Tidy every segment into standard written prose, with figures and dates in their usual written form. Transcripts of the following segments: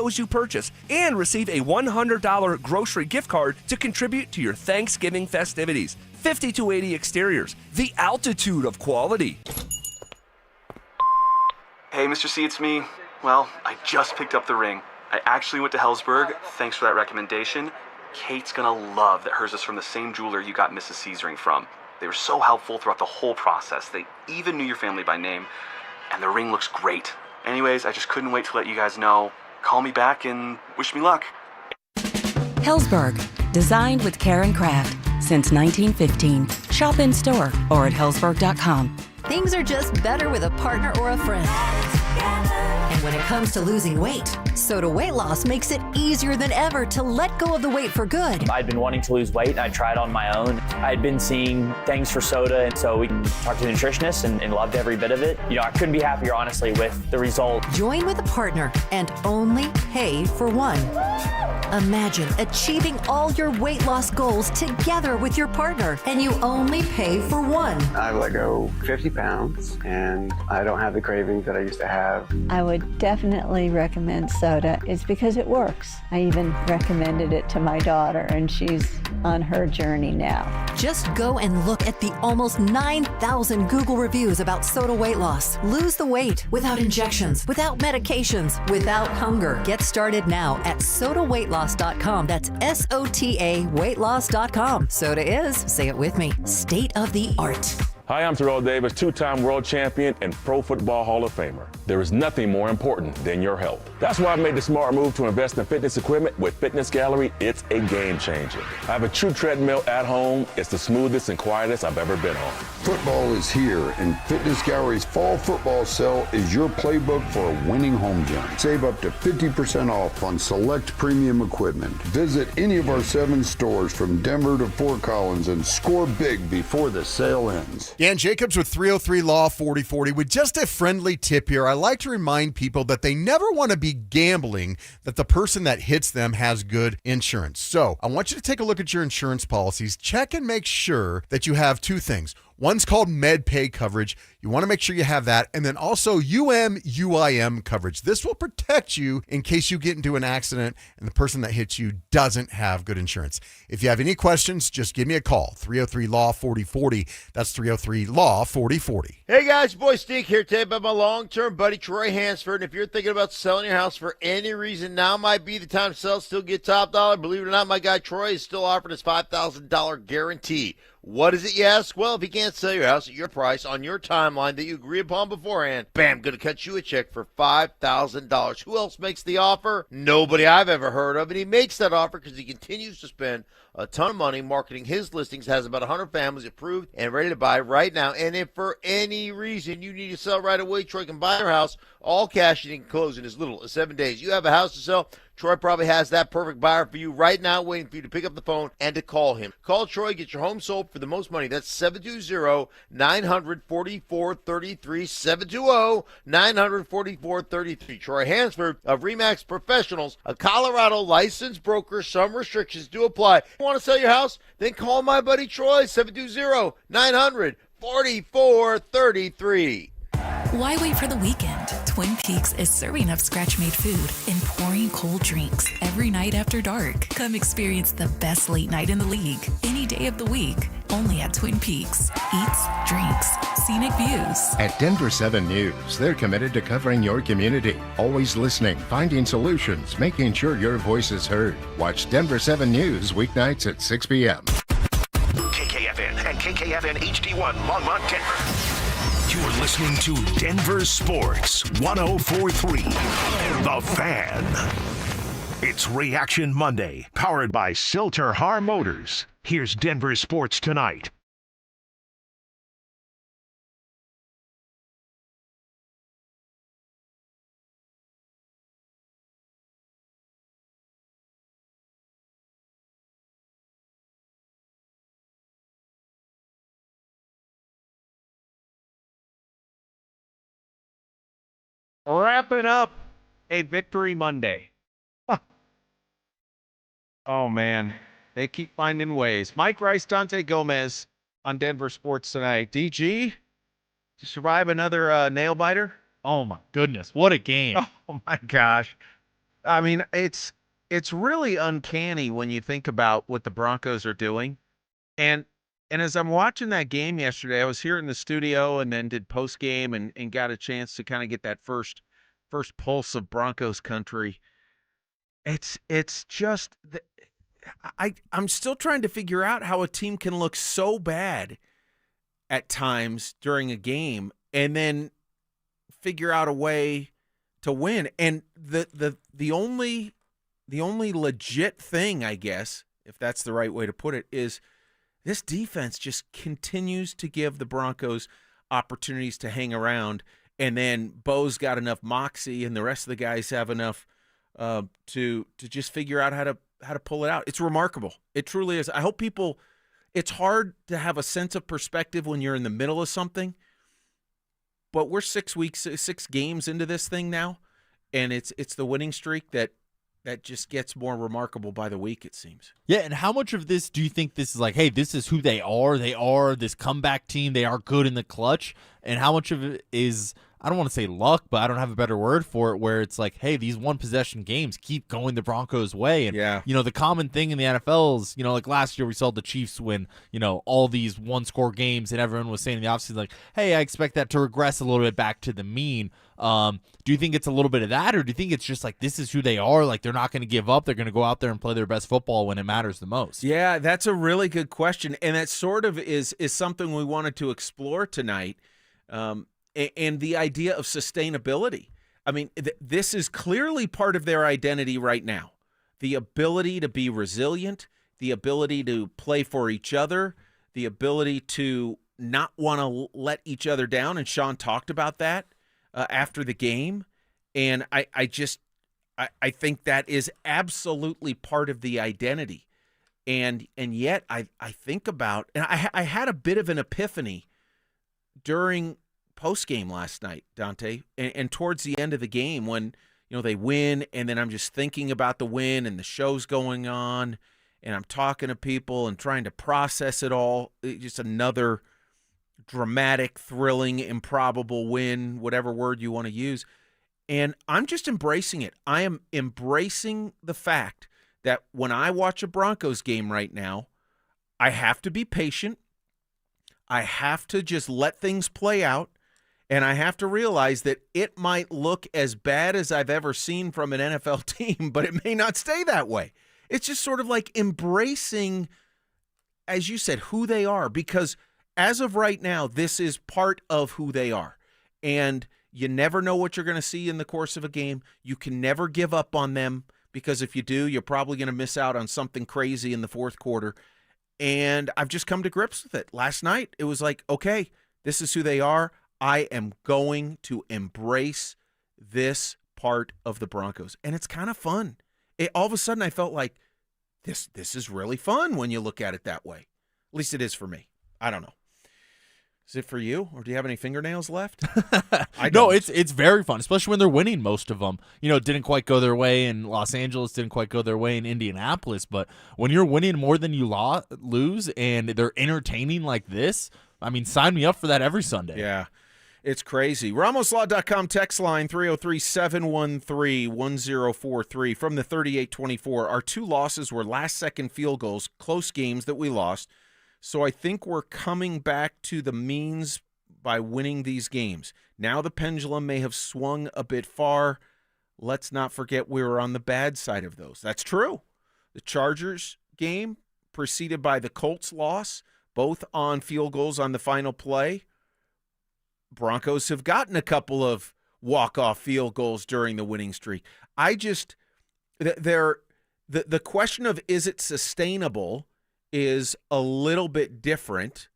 clothes you purchase and receive a $100 grocery gift card to contribute to your Thanksgiving festivities. 5280 Exteriors, the altitude of quality. Hey, Mr. C, it's me. Well, I just picked up the ring. I actually went to Hellsberg. Thanks for that recommendation. Kate's gonna love that hers is from the same jeweler you got Mrs. C's ring from. They were so helpful throughout the whole process. They even knew your family by name, and the ring looks great. Anyways, I just couldn't wait to let you guys know. Call me back and wish me luck. Hellsberg, designed with care and craft since 1915. Shop in store or at hellsberg.com. Things are just better with a partner or a friend. And when it comes to losing weight, Soda Weight Loss makes it easier than ever to let go of the weight for good. I'd been wanting to lose weight, and I tried on my own. I'd been seeing things for soda, and so we talked to the nutritionist and loved every bit of it. You know, I couldn't be happier, honestly, with the result. Join with a partner and only pay for one. Imagine achieving all your weight loss goals together with your partner, and you only pay for one. I've let go 50 pounds, and I don't have the cravings that I used to have. I would definitely recommend soda. It's because it works. I even recommended it to my daughter, and she's on her journey now. Just go and look at the almost 9,000 Google reviews about soda weight loss. Lose the weight without injections, without medications, without hunger. Get started now at sodaweightloss.com. That's SOTA weightloss.com. Soda is, say it with me, state of the art. Hi, I'm Terrell Davis, two-time world champion and Pro Football Hall of Famer. There is nothing more important than your health. That's why I made the smart move to invest in fitness equipment with Fitness Gallery. It's a game changer. I have a true treadmill at home. It's the smoothest and quietest I've ever been on. Football is here, and Fitness Gallery's fall football sale is your playbook for a winning home gym. Save up to 50% off on select premium equipment. Visit any of our 7 stores from Denver to Fort Collins and score big before the sale ends. Dan Jacobs with 303 Law 4040. With just a friendly tip here, I like to remind people that they never want to be gambling that the person that hits them has good insurance. So I want you to take a look at your insurance policies. Check and make sure that you have 2 things. One's called MedPay coverage. You want to make sure you have that. And then also UM/UIM coverage. This will protect you in case you get into an accident and the person that hits you doesn't have good insurance. If you have any questions, just give me a call. 303 Law 4040. That's 303 Law 4040. Hey guys, your boy Stink here today about my long-term buddy Troy Hansford. And if you're thinking about selling your house for any reason, now might be the time to sell, still get top dollar. Believe it or not, my guy Troy is still offering his $5,000 guarantee. What is it, you ask? Well, if you can't sell your house at your price on your timeline that you agree upon beforehand, bam, going to cut you a check for $5,000. Who else makes the offer? Nobody I've ever heard of. And he makes that offer because he continues to spend a ton of money marketing his listings, has about 100 families approved and ready to buy right now. And if for any reason you need to sell right away, Troy can buy your house, all cash, and he can close in as little as 7 days. You have a house to sell, Troy probably has that perfect buyer for you right now, waiting for you to pick up the phone and to call him. Call Troy, get your home sold for the most money. That's 720-900-4433, 720-900-4433. Troy Hansford of RE/MAX Professionals, a Colorado licensed broker. Some restrictions do apply. You want to sell your house? Then call my buddy Troy, 720-900-4433. Why wait for the weekend? Twin Peaks is serving up scratch-made food and pouring cold drinks every night after dark. Come experience the best late night in the league any day of the week, only at Twin Peaks. Eats, drinks, scenic views. At Denver 7 News, they're committed to covering your community, always listening, finding solutions, making sure your voice is heard. Watch Denver 7 News weeknights at 6 p.m. KKFN and KKFN HD1 Longmont, Denver. You're listening to Denver Sports 104.3 The Fan. It's Reaction Monday, powered by Silter Har Motors. Here's Denver Sports Tonight. Wrapping up a Victory Monday. Oh, man. They keep finding ways. Mike Rice, Dante Gomez on Denver Sports Tonight. DG, to survive another nail biter? Oh, my goodness. What a game. Oh, my gosh. I mean, it's really uncanny when you think about what the Broncos are doing. And as I'm watching that game yesterday, I was here in the studio and then did post game and got a chance to kind of get that first pulse of Broncos country. It's just I'm still trying to figure out how a team can look so bad at times during a game and then figure out a way to win. And the only legit thing, I guess, if that's the right way to put it, is this defense just continues to give the Broncos opportunities to hang around, and then Bo's got enough moxie, and the rest of the guys have enough to just figure out how to pull it out. It's remarkable. It truly is. I hope people. It's hard to have a sense of perspective when you're in the middle of something, but we're 6 games into this thing now, and it's the winning streak that just gets more remarkable by the week, it seems. Yeah, and how much of this do you think this is like, hey, this is who they are? They are this comeback team. They are good in the clutch. And how much of it is, I don't want to say luck, but I don't have a better word for it, where it's like, hey, these one-possession games keep going the Broncos' way. And, the common thing in the NFL is, like last year we saw the Chiefs win, all these one-score games, and everyone was saying in the offseason, like, hey, I expect that to regress a little bit back to the mean. Do you think it's a little bit of that, or do you think it's just like this is who they are? Like they're not going to give up. They're going to go out there and play their best football when it matters the most. Yeah, that's a really good question, and that sort of is something we wanted to explore tonight, and the idea of sustainability. I mean, this is clearly part of their identity right now. The ability to be resilient, the ability to play for each other, the ability to not want to let each other down, and Sean talked about that after the game, and I think that is absolutely part of the identity, and yet I think about, and I had a bit of an epiphany during post game last night, Dante, and towards the end of the game when they win, and then I'm just thinking about the win and the show's going on, and I'm talking to people and trying to process it all, just another dramatic, thrilling, improbable win, whatever word you want to use. And I'm just embracing it. I am embracing the fact that when I watch a Broncos game right now, I have to be patient. I have to just let things play out. And I have to realize that it might look as bad as I've ever seen from an NFL team, but it may not stay that way. It's just sort of like embracing, as you said, who they are, because as of right now, this is part of who they are. And you never know what you're going to see in the course of a game. You can never give up on them, because if you do, you're probably going to miss out on something crazy in the fourth quarter. And I've just come to grips with it. Last night, it was like, okay, this is who they are. I am going to embrace this part of the Broncos. And it's kind of fun. All of a sudden, I felt like this is really fun when you look at it that way. At least it is for me. I don't know. Is it for you, or do you have any fingernails left? No, it's very fun, especially when they're winning most of them. It didn't quite go their way in Los Angeles, didn't quite go their way in Indianapolis, but when you're winning more than you lose and they're entertaining like this, I mean, sign me up for that every Sunday. Yeah, it's crazy. RamosLaw.com text line 303-713-1043 from the 38-24. Our two losses were last-second field goals, close games that we lost. So I think we're coming back to the means by winning these games. Now the pendulum may have swung a bit far. Let's not forget we were on the bad side of those. That's true. The Chargers game preceded by the Colts loss, both on field goals on the final play. Broncos have gotten a couple of walk-off field goals during the winning streak. The question of is it sustainable is a little bit different,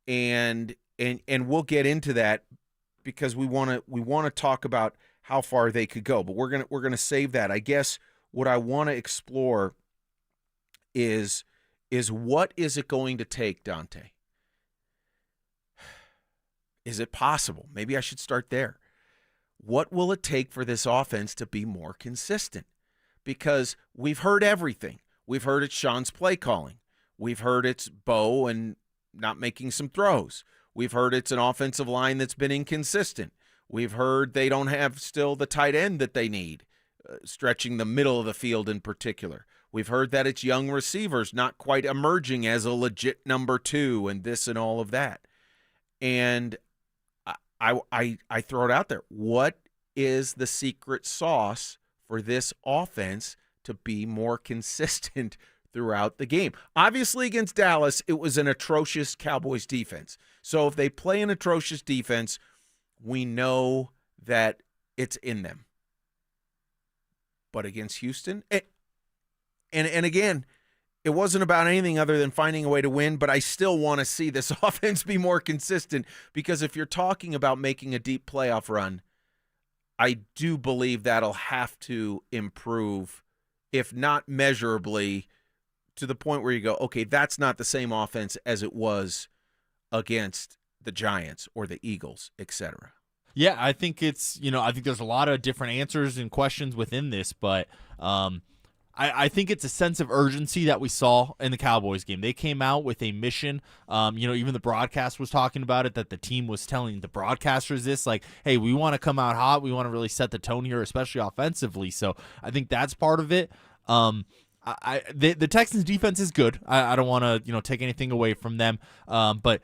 and we'll get into that because we want to talk about how far they could go, but we're gonna save that. I guess what I want to explore is what is it going to take, Dante? Is it possible? Maybe I should start there. What will it take for this offense to be more consistent? Because we've heard everything. We've heard it's Sean's play calling. We've heard it's Bo and not making some throws. We've heard it's an offensive line that's been inconsistent. We've heard they don't have still the tight end that they need. stretching the middle of the field in particular. We've heard that it's young receivers not quite emerging as a legit number 2 and this and all of that. And I throw it out there. What is the secret sauce for this offense to be more consistent throughout the game? Obviously, against Dallas, it was an atrocious Cowboys defense. So if they play an atrocious defense, we know that it's in them. But against Houston, and again, it wasn't about anything other than finding a way to win, but I still want to see this offense be more consistent, because if you're talking about making a deep playoff run, I do believe that'll have to improve, if not measurably, to the point where you go, okay, that's not the same offense as it was against the Giants or the Eagles, etc. Yeah, I think I think there's a lot of different answers and questions within this, but I think it's a sense of urgency that we saw in the Cowboys game. They came out with a mission. Even the broadcast was talking about it, that the team was telling the broadcasters this, like, hey, we want to come out hot. We want to really set the tone here, especially offensively. So I think that's part of it. The Texans defense is good. I don't want to take anything away from them, but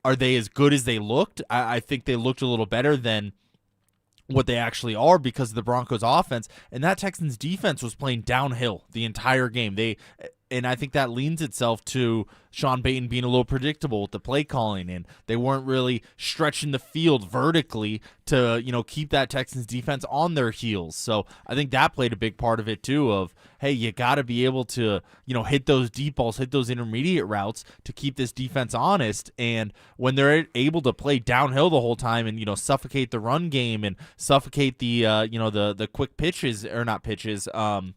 are they as good as they looked? I think they looked a little better than what they actually are because of the Broncos offense, and that Texans defense was playing downhill the entire game. And I think that leans itself to Sean Payton being a little predictable with the play calling, and they weren't really stretching the field vertically to, keep that Texans defense on their heels. So I think that played a big part of it too, of, hey, you got to be able to, hit those deep balls, hit those intermediate routes to keep this defense honest. And when they're able to play downhill the whole time and, suffocate the run game and suffocate the, the quick pitches, or not pitches,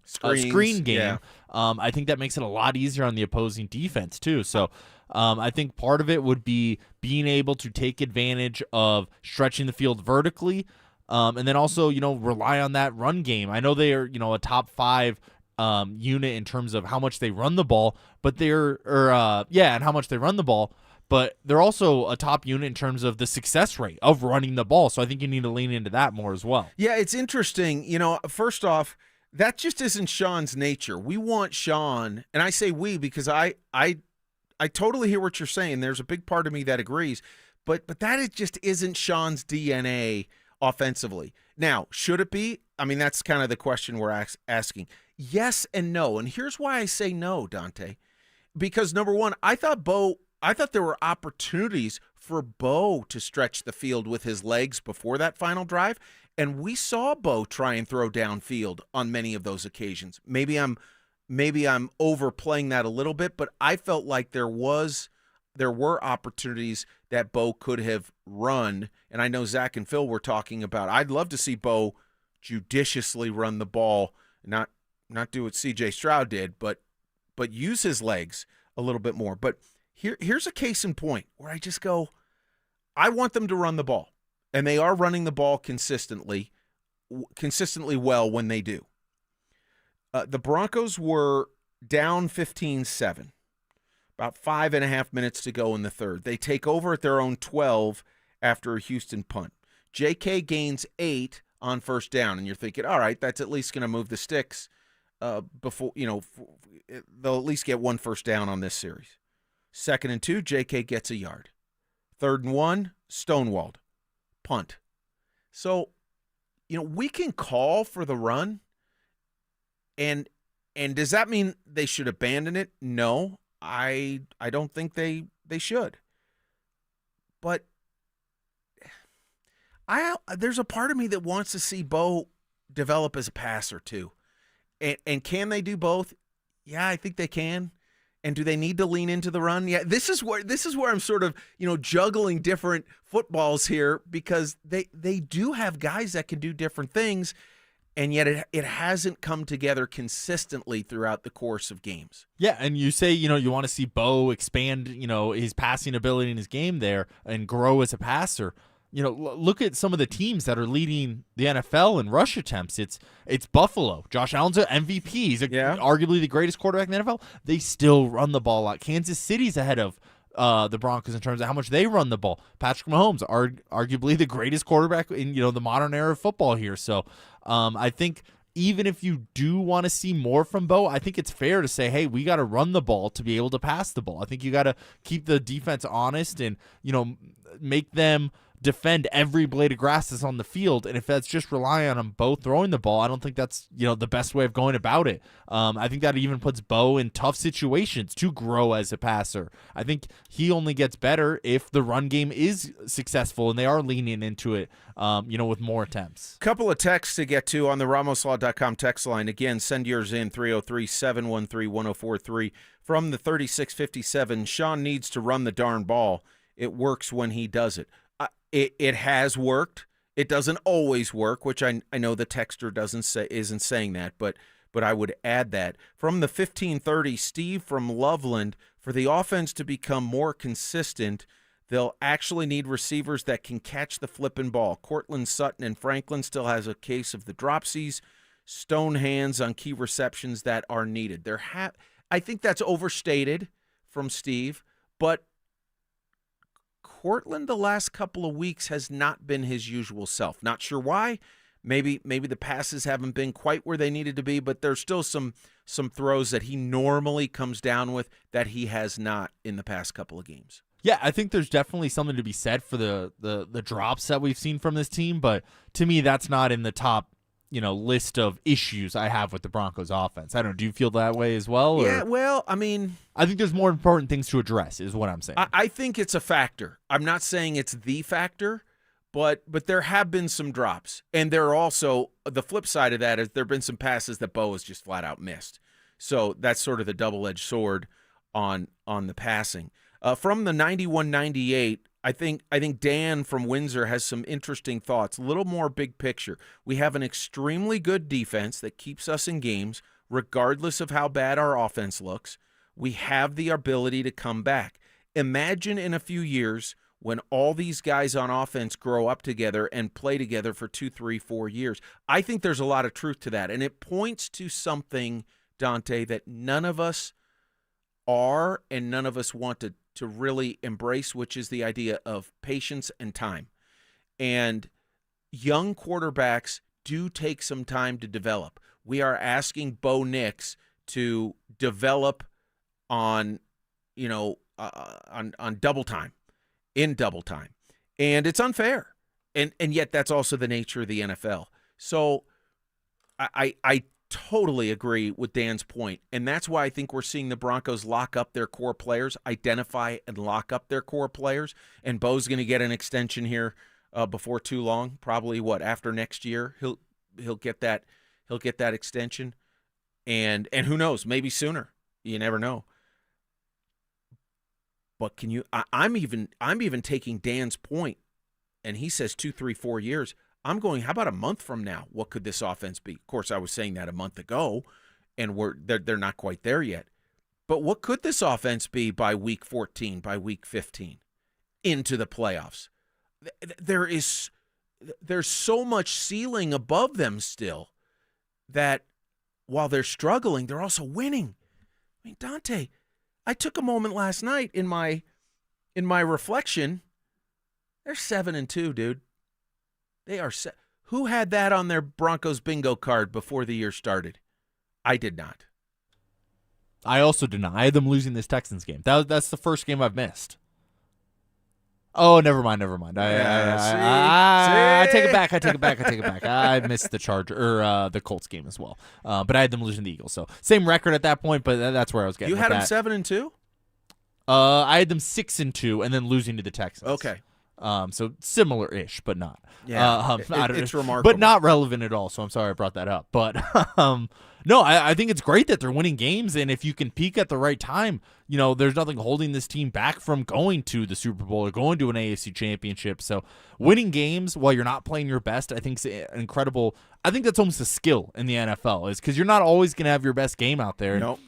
screen game, yeah. I think that makes it a lot easier on the opposing defense too. So I think part of it would be being able to take advantage of stretching the field vertically, and then also, rely on that run game. I know they are, a top 5 unit in terms of how much they run the ball, but and how much they run the ball, but they're also a top unit in terms of the success rate of running the ball. So I think you need to lean into that more as well. Yeah, it's interesting. First off, that just isn't Sean's nature. We want Sean, and I say we because I totally hear what you're saying. There's a big part of me that agrees, but that just isn't Sean's DNA offensively. Now, should it be? I mean, that's kind of the question we're asking. Yes and no, and here's why I say no, Dante. Because number one, I thought there were opportunities for Bo to stretch the field with his legs before that final drive. And we saw Bo try and throw downfield on many of those occasions. Maybe I'm overplaying that a little bit, but I felt like there were opportunities that Bo could have run. And I know Zach and Phil were talking about, I'd love to see Bo judiciously run the ball, not do what C.J. Stroud did, but use his legs a little bit more. But here's a case in point where I just go, I want them to run the ball. And they are running the ball consistently well when they do. The Broncos were down 15-7, about 5.5 minutes to go in the third. They take over at their own 12 after a Houston punt. J.K. gains 8 on first down, and you're thinking, all right, that's at least going to move the sticks before, they'll at least get 1 first down on this series. 2nd and 2, J.K. gets a yard. 3rd and 1, stonewalled. Punt. So, we can call for the run, and does that mean they should abandon it? No, I don't think they should. But there's a part of me that wants to see Bo develop as a passer too. And can they do both? Yeah, I think they can. And do they need to lean into the run? Yeah, this is where I'm sort of, juggling different footballs here, because they do have guys that can do different things, and yet it hasn't come together consistently throughout the course of games. Yeah, and you say, you want to see Bo expand, his passing ability in his game there and grow as a passer. Look at some of the teams that are leading the NFL in rush attempts. It's Buffalo. Josh Allen's an MVP. He's arguably the greatest quarterback in the NFL. They still run the ball a lot. Kansas City's ahead of the Broncos in terms of how much they run the ball. Patrick Mahomes, arguably the greatest quarterback in the modern era of football here. So I think even if you do want to see more from Bo, I think it's fair to say, hey, we got to run the ball to be able to pass the ball. I think you got to keep the defense honest and, make them defend every blade of grass that's on the field. And if that's just relying on them Bo throwing the ball, I don't think that's, the best way of going about it. I think that even puts Bo in tough situations to grow as a passer. I think he only gets better if the run game is successful and they are leaning into it, with more attempts. Couple of texts to get to on the RamosLaw.com text line. Again, send yours in 303-713-1043 from the 3657. Sean needs to run the darn ball. It works when he does it. It has worked. It doesn't always work, which I know the texter isn't saying that, but I would add that. From the 1530, Steve from Loveland, for the offense to become more consistent, they'll actually need receivers that can catch the flipping ball. Cortland Sutton and Franklin still has a case of the dropsies, stone hands on key receptions that are needed. I think that's overstated from Steve, but Cortland the last couple of weeks has not been his usual self. Not sure why. Maybe the passes haven't been quite where they needed to be, but there's still some throws that he normally comes down with that he has not in the past couple of games. Yeah, I think there's definitely something to be said for the drops that we've seen from this team, but to me that's not in the top list of issues I have with the Broncos offense. I don't know. Do you feel that way as well? Or? Yeah, well, I mean, I think there's more important things to address is what I'm saying. I think it's a factor. I'm not saying it's the factor, but there have been some drops. And there are also, the flip side of that is there have been some passes that Bo has just flat out missed. So that's sort of the double-edged sword on the passing. From the 91-98, I think Dan from Windsor has some interesting thoughts, a little more big picture. We have an extremely good defense that keeps us in games, regardless of how bad our offense looks. We have the ability to come back. Imagine in a few years when all these guys on offense grow up together and play together for 2, 3, 4 years. I think there's a lot of truth to that, and it points to something, Dante, that none of us are and none of us want to really embrace, which is the idea of patience and time. And young quarterbacks do take some time to develop. We are asking Bo Nix to develop on double time, in double time. And it's unfair. And yet that's also the nature of the NFL. So I totally agree with Dan's point, and that's why I think we're seeing the Broncos lock up their core players, identify and lock up their core players, and Bo's going to get an extension here before too long, probably after next year he'll get that extension, and who knows, maybe sooner. You never know. But I'm even taking Dan's point, and he says 2, 3, 4 years. I'm going, how about a month from now? What could this offense be? Of course, I was saying that a month ago, and they're not quite there yet. But what could this offense be by week 14, by week 15, into the playoffs? There's so much ceiling above them still that while they're struggling, they're also winning. I mean, Dante, I took a moment last night in my reflection. They're 7-2, dude. They are set. Who had that on their Broncos bingo card before the year started? I did not. I also did not. I had them losing this Texans game. That's the first game I've missed. Oh, never mind. I take it back. I missed the the Colts game as well. But I had them losing the Eagles. So same record at that point, but that's where I was getting. You had them 7-2? I had them 6-2 and then losing to the Texans. Okay. So similar-ish, but not. Yeah, it's remarkable. But not relevant at all, so I'm sorry I brought that up. But, no, I think it's great that they're winning games, and if you can peak at the right time, there's nothing holding this team back from going to the Super Bowl or going to an AFC championship. So winning games while you're not playing your best, I think is incredible. I think that's almost a skill in the NFL, is because you're not always going to have your best game out there. Nope.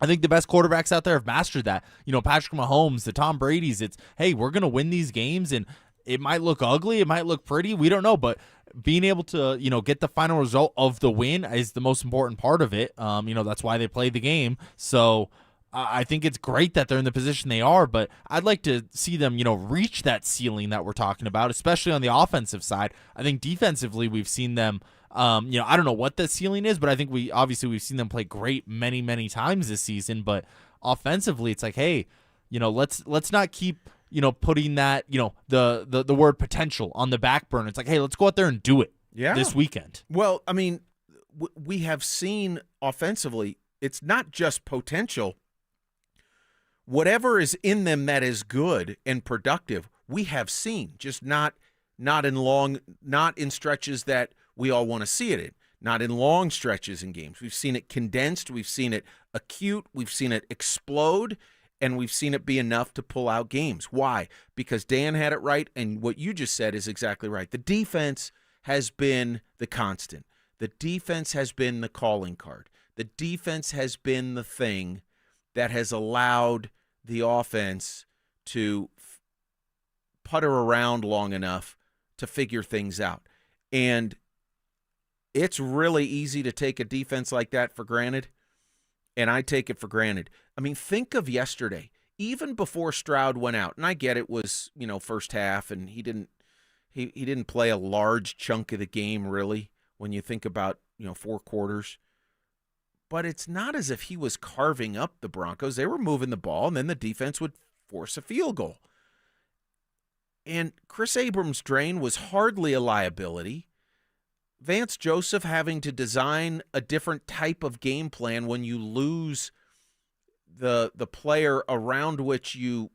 I think the best quarterbacks out there have mastered that. Patrick Mahomes, the Tom Brady's, it's, hey, we're going to win these games, and it might look ugly, it might look pretty, we don't know, but being able to, get the final result of the win is the most important part of it. That's why they play the game. So I think it's great that they're in the position they are, but I'd like to see them, reach that ceiling that we're talking about, especially on the offensive side. I think defensively we've seen them I don't know what the ceiling is, but I think we've seen them play great many, many times this season. But offensively, it's like, hey, let's not keep putting that the word potential on the back burner. It's like, hey, let's go out there and do it this weekend. Well, I mean, we have seen offensively, it's not just potential. Whatever is in them that is good and productive, we have seen, just not in stretches that we all want to see it in, not in long stretches in games. We've seen it condensed, we've seen it acute, we've seen it explode, and we've seen it be enough to pull out games. Why? Because Dan had it right, and what you just said is exactly right. The defense has been the constant. The defense has been the calling card. The defense has been the thing that has allowed the offense to putter around long enough to figure things out. And it's really easy to take a defense like that for granted, and I take it for granted. I mean, think of yesterday, even before Stroud went out, and I get it was, first half, and he didn't play a large chunk of the game, really, when you think about, 4 quarters. But it's not as if he was carving up the Broncos. They were moving the ball, and then the defense would force a field goal. And Chris Abrams' drain was hardly a liability. Vance Joseph having to design a different type of game plan when you lose the player around which you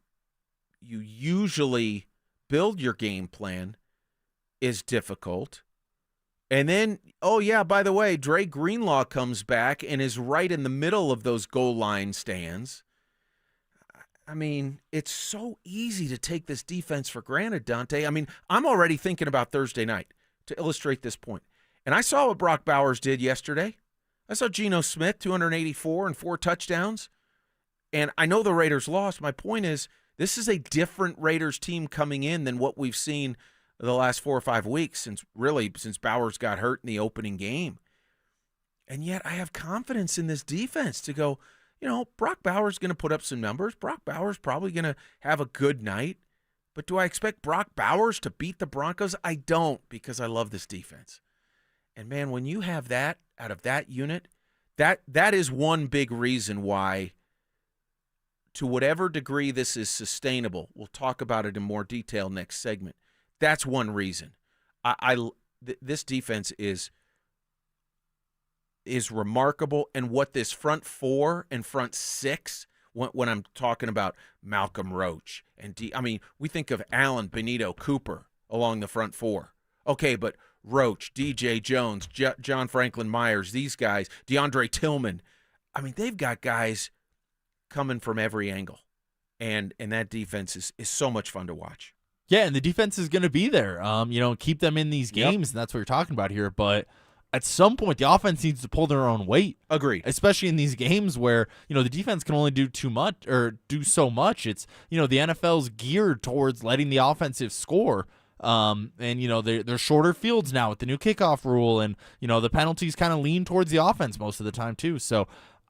usually build your game plan is difficult. And then, oh yeah, by the way, Dre Greenlaw comes back and is right in the middle of those goal line stands. I mean, it's so easy to take this defense for granted, Dante. I mean, I'm already thinking about Thursday night to illustrate this point. And I saw what Brock Bowers did yesterday. I saw Geno Smith, 284 and 4 touchdowns. And I know the Raiders lost. My point is, this is a different Raiders team coming in than what we've seen the last 4 or 5 weeks since Bowers got hurt in the opening game. And yet I have confidence in this defense to go, Brock Bowers going to put up some numbers. Brock Bowers probably going to have a good night. But do I expect Brock Bowers to beat the Broncos? I don't, because I love this defense. And, man, when you have that out of that unit, that is one big reason why, to whatever degree this is sustainable, we'll talk about it in more detail next segment. That's one reason. This defense is remarkable, and what this front 4 and front 6, when I'm talking about Malcolm Roach and we think of Allen, Benito, Cooper along the front 4. Okay, but Roach, DJ Jones, John Franklin Myers, these guys, DeAndre Tillman. I mean, they've got guys coming from every angle, and that defense is so much fun to watch. Yeah, and the defense is going to be there. Keep them in these games, and that's what you're talking about here. But at some point, the offense needs to pull their own weight. Agreed. Especially in these games where, the defense can only do too much or do so much. It's, the NFL's geared towards letting the offensive score. And they're shorter fields now with the new kickoff rule, and the penalties kind of lean towards the offense most of the time too. So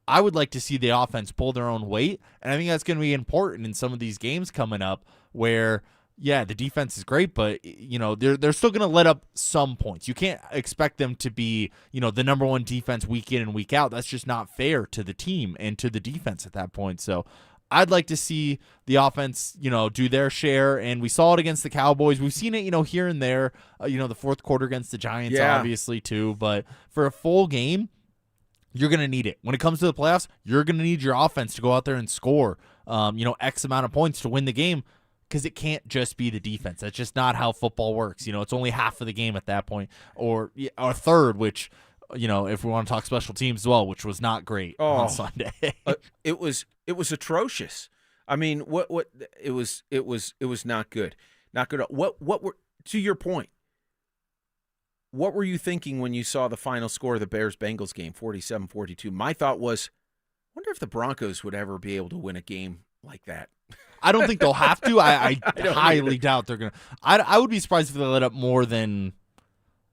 I would like to see the offense pull their own weight, and I think that's going to be important in some of these games coming up where, yeah, the defense is great, but they're still going to let up some points. You can't expect them to be the number one defense week in and week out. That's just not fair to the team and to the defense at that point. So I'd like to see the offense, do their share, and we saw it against the Cowboys. We've seen it, here and there, the fourth quarter against the Giants, obviously, too. But for a full game, you're going to need it. When it comes to the playoffs, you're going to need your offense to go out there and score, X amount of points to win the game, because it can't just be the defense. That's just not how football works. It's only half of the game at that point, or a third, which – if we want to talk special teams as well, which was not great on Sunday. It was atrocious. I mean, it was not good. Not good. What were, to your point, what were you thinking when you saw the final score of the Bears-Bengals game, 47-42? My thought was, I wonder if the Broncos would ever be able to win a game like that. I don't think they'll have to. I highly doubt they're going to. I would be surprised if they let up more than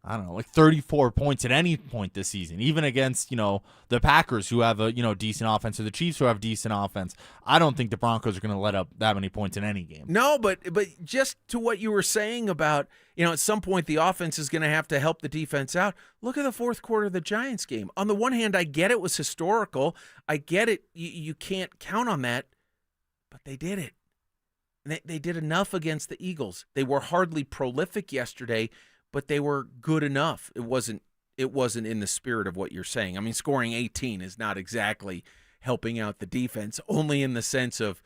I don't know, like 34 points at any point this season, even against, the Packers who have a, decent offense, or the Chiefs who have decent offense. I don't think the Broncos are going to let up that many points in any game. No, but just to what you were saying about, at some point the offense is going to have to help the defense out. Look at the fourth quarter of the Giants game. On the one hand, I get it was historical. I get it. You can't count on that, but they did it. And they did enough against the Eagles. They were hardly prolific yesterday, but they were good enough. It wasn't in the spirit of what you're saying. I mean, scoring 18 is not exactly helping out the defense, only in the sense of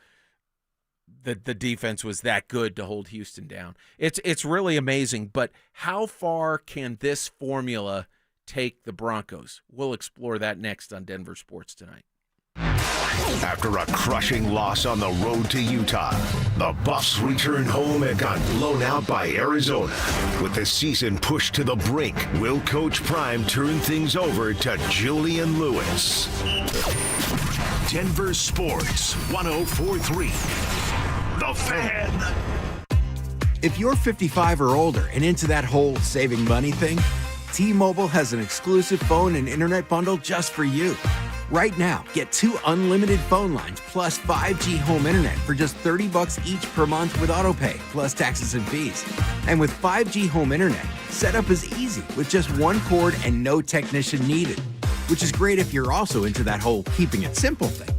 the defense was that good to hold Houston down. It's really amazing, but how far can this formula take the Broncos? We'll explore that next on Denver Sports Tonight. After a crushing loss on the road to Utah, the Buffs returned home and got blown out by Arizona. With the season pushed to the brink, will Coach Prime turn things over to Julian Lewis? Denver Sports 104.3. The Fan. If you're 55 or older and into that whole saving money thing, T-Mobile has an exclusive phone and internet bundle just for you. Right now, get 2 unlimited phone lines plus 5G home internet for just $30 each per month with AutoPay, plus taxes and fees. And with 5G home internet, setup is easy with just one cord and no technician needed, which is great if you're also into that whole keeping it simple thing.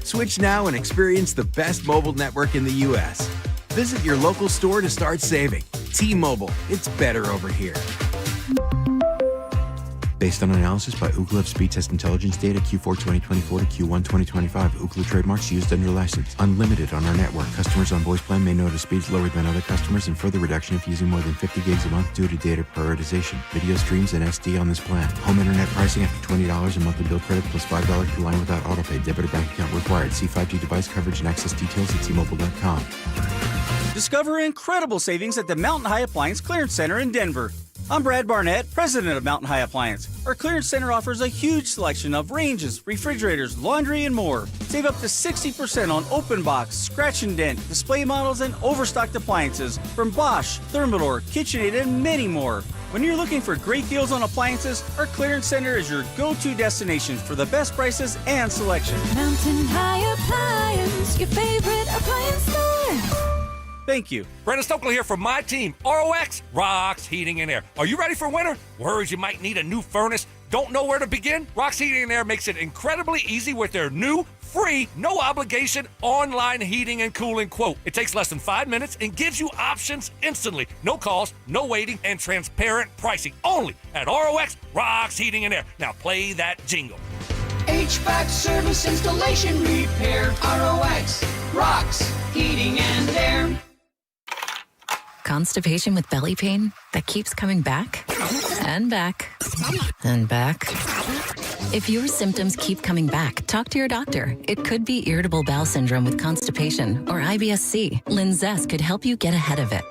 Switch now and experience the best mobile network in the U.S. Visit your local store to start saving. T-Mobile, it's better over here. Based on analysis by Ookla of Speed Test Intelligence data Q4 2024 to Q1 2025. Ookla trademarks used under license. Unlimited on our network. Customers on voice plan may notice speeds lower than other customers and further reduction if using more than 50 gigs a month due to data prioritization. Video streams and SD on this plan. Home internet pricing after $20 a monthly bill credit plus $5 per line without autopay. Debit or bank account required. See 5G device coverage and access details at T-Mobile.com. Discover incredible savings at the Mountain High Appliance Clearance Center in Denver. I'm Brad Barnett, president of Mountain High Appliance. Our clearance center offers a huge selection of ranges, refrigerators, laundry, and more. Save up to 60% on open box, scratch and dent, display models, and overstocked appliances from Bosch, Thermador, KitchenAid, and many more. When you're looking for great deals on appliances, our clearance center is your go-to destination for the best prices and selection. Mountain High Appliance, your favorite appliance store. Thank you. Brandon Stokely here from my team, ROX Rocks Heating and Air. Are you ready for winter? Worries you might need a new furnace? Don't know where to begin? Rocks Heating and Air makes it incredibly easy with their new, free, no obligation online heating and cooling quote. It takes less than 5 minutes and gives you options instantly. No calls, no waiting, and transparent pricing. Only at ROX Rocks Heating and Air. Now play that jingle. HVAC service, installation, repair. ROX Rocks Heating and Air. Constipation with belly pain that keeps coming back and back and back. If your symptoms keep coming back, talk to your doctor. It could be irritable bowel syndrome with constipation or IBS-C. Linzess could help you get ahead of it.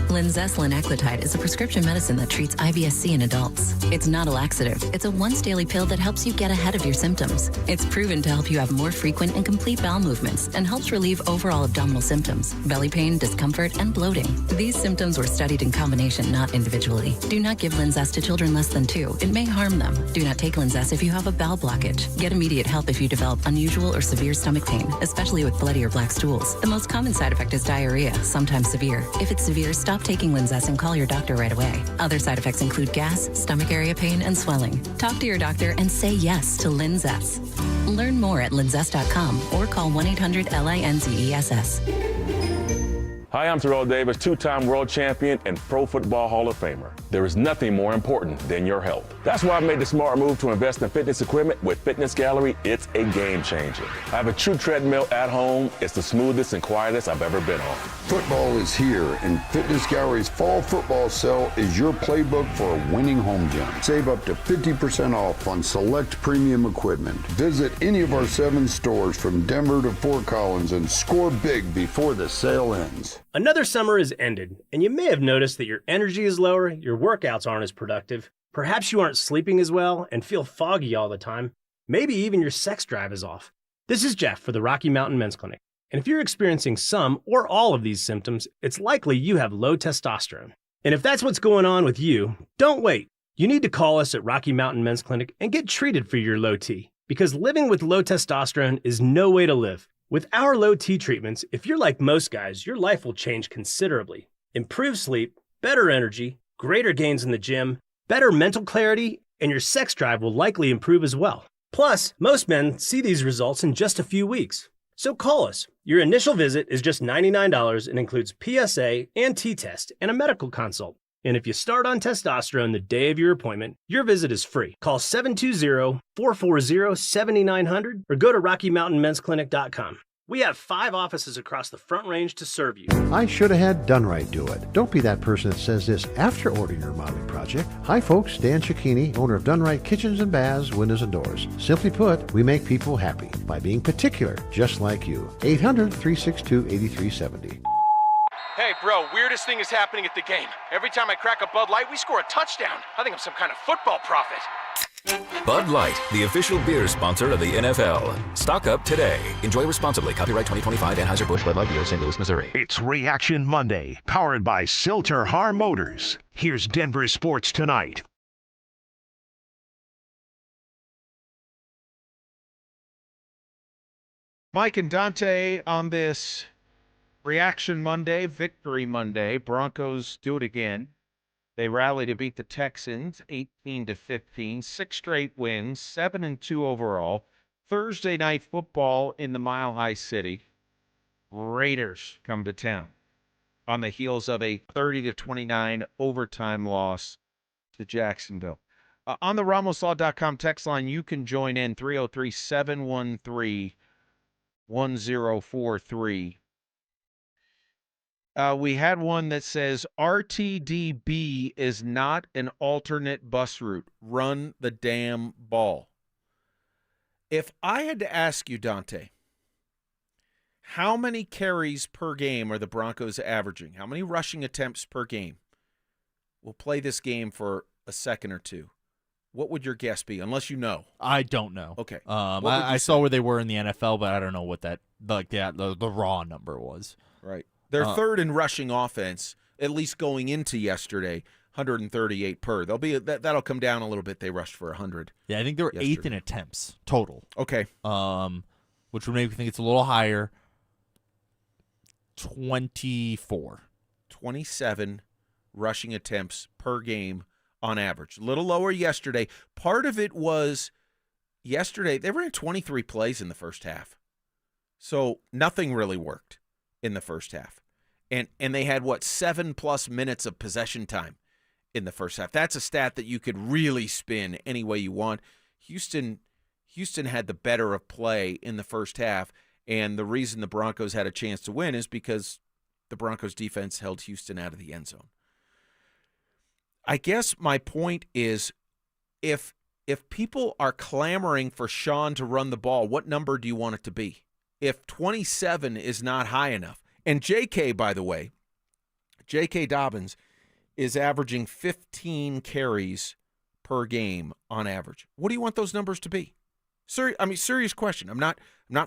Linzess linaclotide is a prescription medicine that treats IBS-C in adults. It's not a laxative. It's a once-daily pill that helps you get ahead of your symptoms. It's proven to help you have more frequent and complete bowel movements and helps relieve overall abdominal symptoms, belly pain, discomfort, and bloating. These symptoms were studied in combination, not individually. Do not give Linzess to children less than 2. It may harm them. Do not take Linzess if you have a bowel blockage. Get immediate help if you develop unusual or severe stomach pain, especially with bloody or black stools. The most common side effect is diarrhea, sometimes severe. If it's severe, stop taking Linzess and call your doctor right away. Other side effects include gas, stomach area pain, and swelling. Talk to your doctor and say yes to Linzess. Learn more at linzess.com or call 1-800-LINZESS. Hi, I'm Terrell Davis, 2-time world champion and Pro Football Hall of Famer. There is nothing more important than your health. That's why I made the smart move to invest in fitness equipment with Fitness Gallery. It's a game changer. I have a true treadmill at home. It's the smoothest and quietest I've ever been on. Football is here, and Fitness Gallery's fall football sale is your playbook for a winning home gym. Save up to 50% off on select premium equipment. Visit any of our 7 stores from Denver to Fort Collins and score big before the sale ends. Another summer is ended, and you may have noticed that your energy is lower, your workouts aren't as productive, perhaps you aren't sleeping as well and feel foggy all the time, maybe even your sex drive is off. This is Jeff for the Rocky Mountain Men's Clinic, and if you're experiencing some or all of these symptoms, it's likely you have low testosterone. And if that's what's going on with you, don't wait. You need to call us at Rocky Mountain Men's Clinic and get treated for your low T. Because living with low testosterone is no way to live. With our low T treatments, if you're like most guys, your life will change considerably. Improved sleep, better energy, greater gains in the gym, better mental clarity, and your sex drive will likely improve as well. Plus, most men see these results in just a few weeks. So call us. Your initial visit is just $99 and includes PSA and T-test and a medical consult. And if you start on testosterone the day of your appointment, your visit is free. Call 720-440-7900 or go to RockyMountainMen'sClinic.com. We have 5 offices across the Front Range to serve you. I should have had Done Right do it. Don't be that person that says this after ordering your remodeling project. Hi folks, Dan Cicchini, owner of Done Right Kitchens and Baths, Windows and Doors. Simply put, we make people happy by being particular, just like you. 800-362-8370. Hey, bro, weirdest thing is happening at the game. Every time I crack a Bud Light, we score a touchdown. I think I'm some kind of football prophet. Bud Light, the official beer sponsor of the NFL. Stock up today. Enjoy responsibly. Copyright 2025 Anheuser-Busch Bud Light Beer, St. Louis, Missouri. It's Reaction Monday, powered by Silter Har Motors. Here's Denver Sports Tonight. Mike and Dante on this Reaction Monday, Victory Monday. Broncos do it again. They rally to beat the Texans 18-15, 6 straight wins, 7-2 overall. Thursday night football in the Mile High City. Raiders come to town on the heels of a 30-29 overtime loss to Jacksonville. On the RamosLaw.com text line, you can join in 303-713-1043. We had one that says RTDB is not an alternate bus route. Run the damn ball. If I had to ask you, Dante, how many carries per game are the Broncos averaging? How many rushing attempts per game? We'll play this game for a second or two. What would your guess be? Unless you know. I don't know. Okay. I saw where they were in the NFL, but I don't know what that the raw number was. Right. They're third in rushing offense, at least going into yesterday, 138 per. That'll come down a little bit. They rushed for 100. Yeah, I think they were yesterday. 8th in attempts total. Okay. Which would make me think it's a little higher. 24. 27 rushing attempts per game on average. A little lower yesterday. Part of it was yesterday, they ran 23 plays in the first half. So nothing really worked in the first half. And they had, 7+ minutes of possession time in the first half. That's a stat that you could really spin any way you want. Houston had the better of play in the first half, and the reason the Broncos had a chance to win is because the Broncos defense held Houston out of the end zone. I guess my point is, if people are clamoring for Sean to run the ball, what number do you want it to be? If 27 is not high enough, and J.K., by the way, J.K. Dobbins is averaging 15 carries per game on average. What do you want those numbers to be? Serious question. I'm not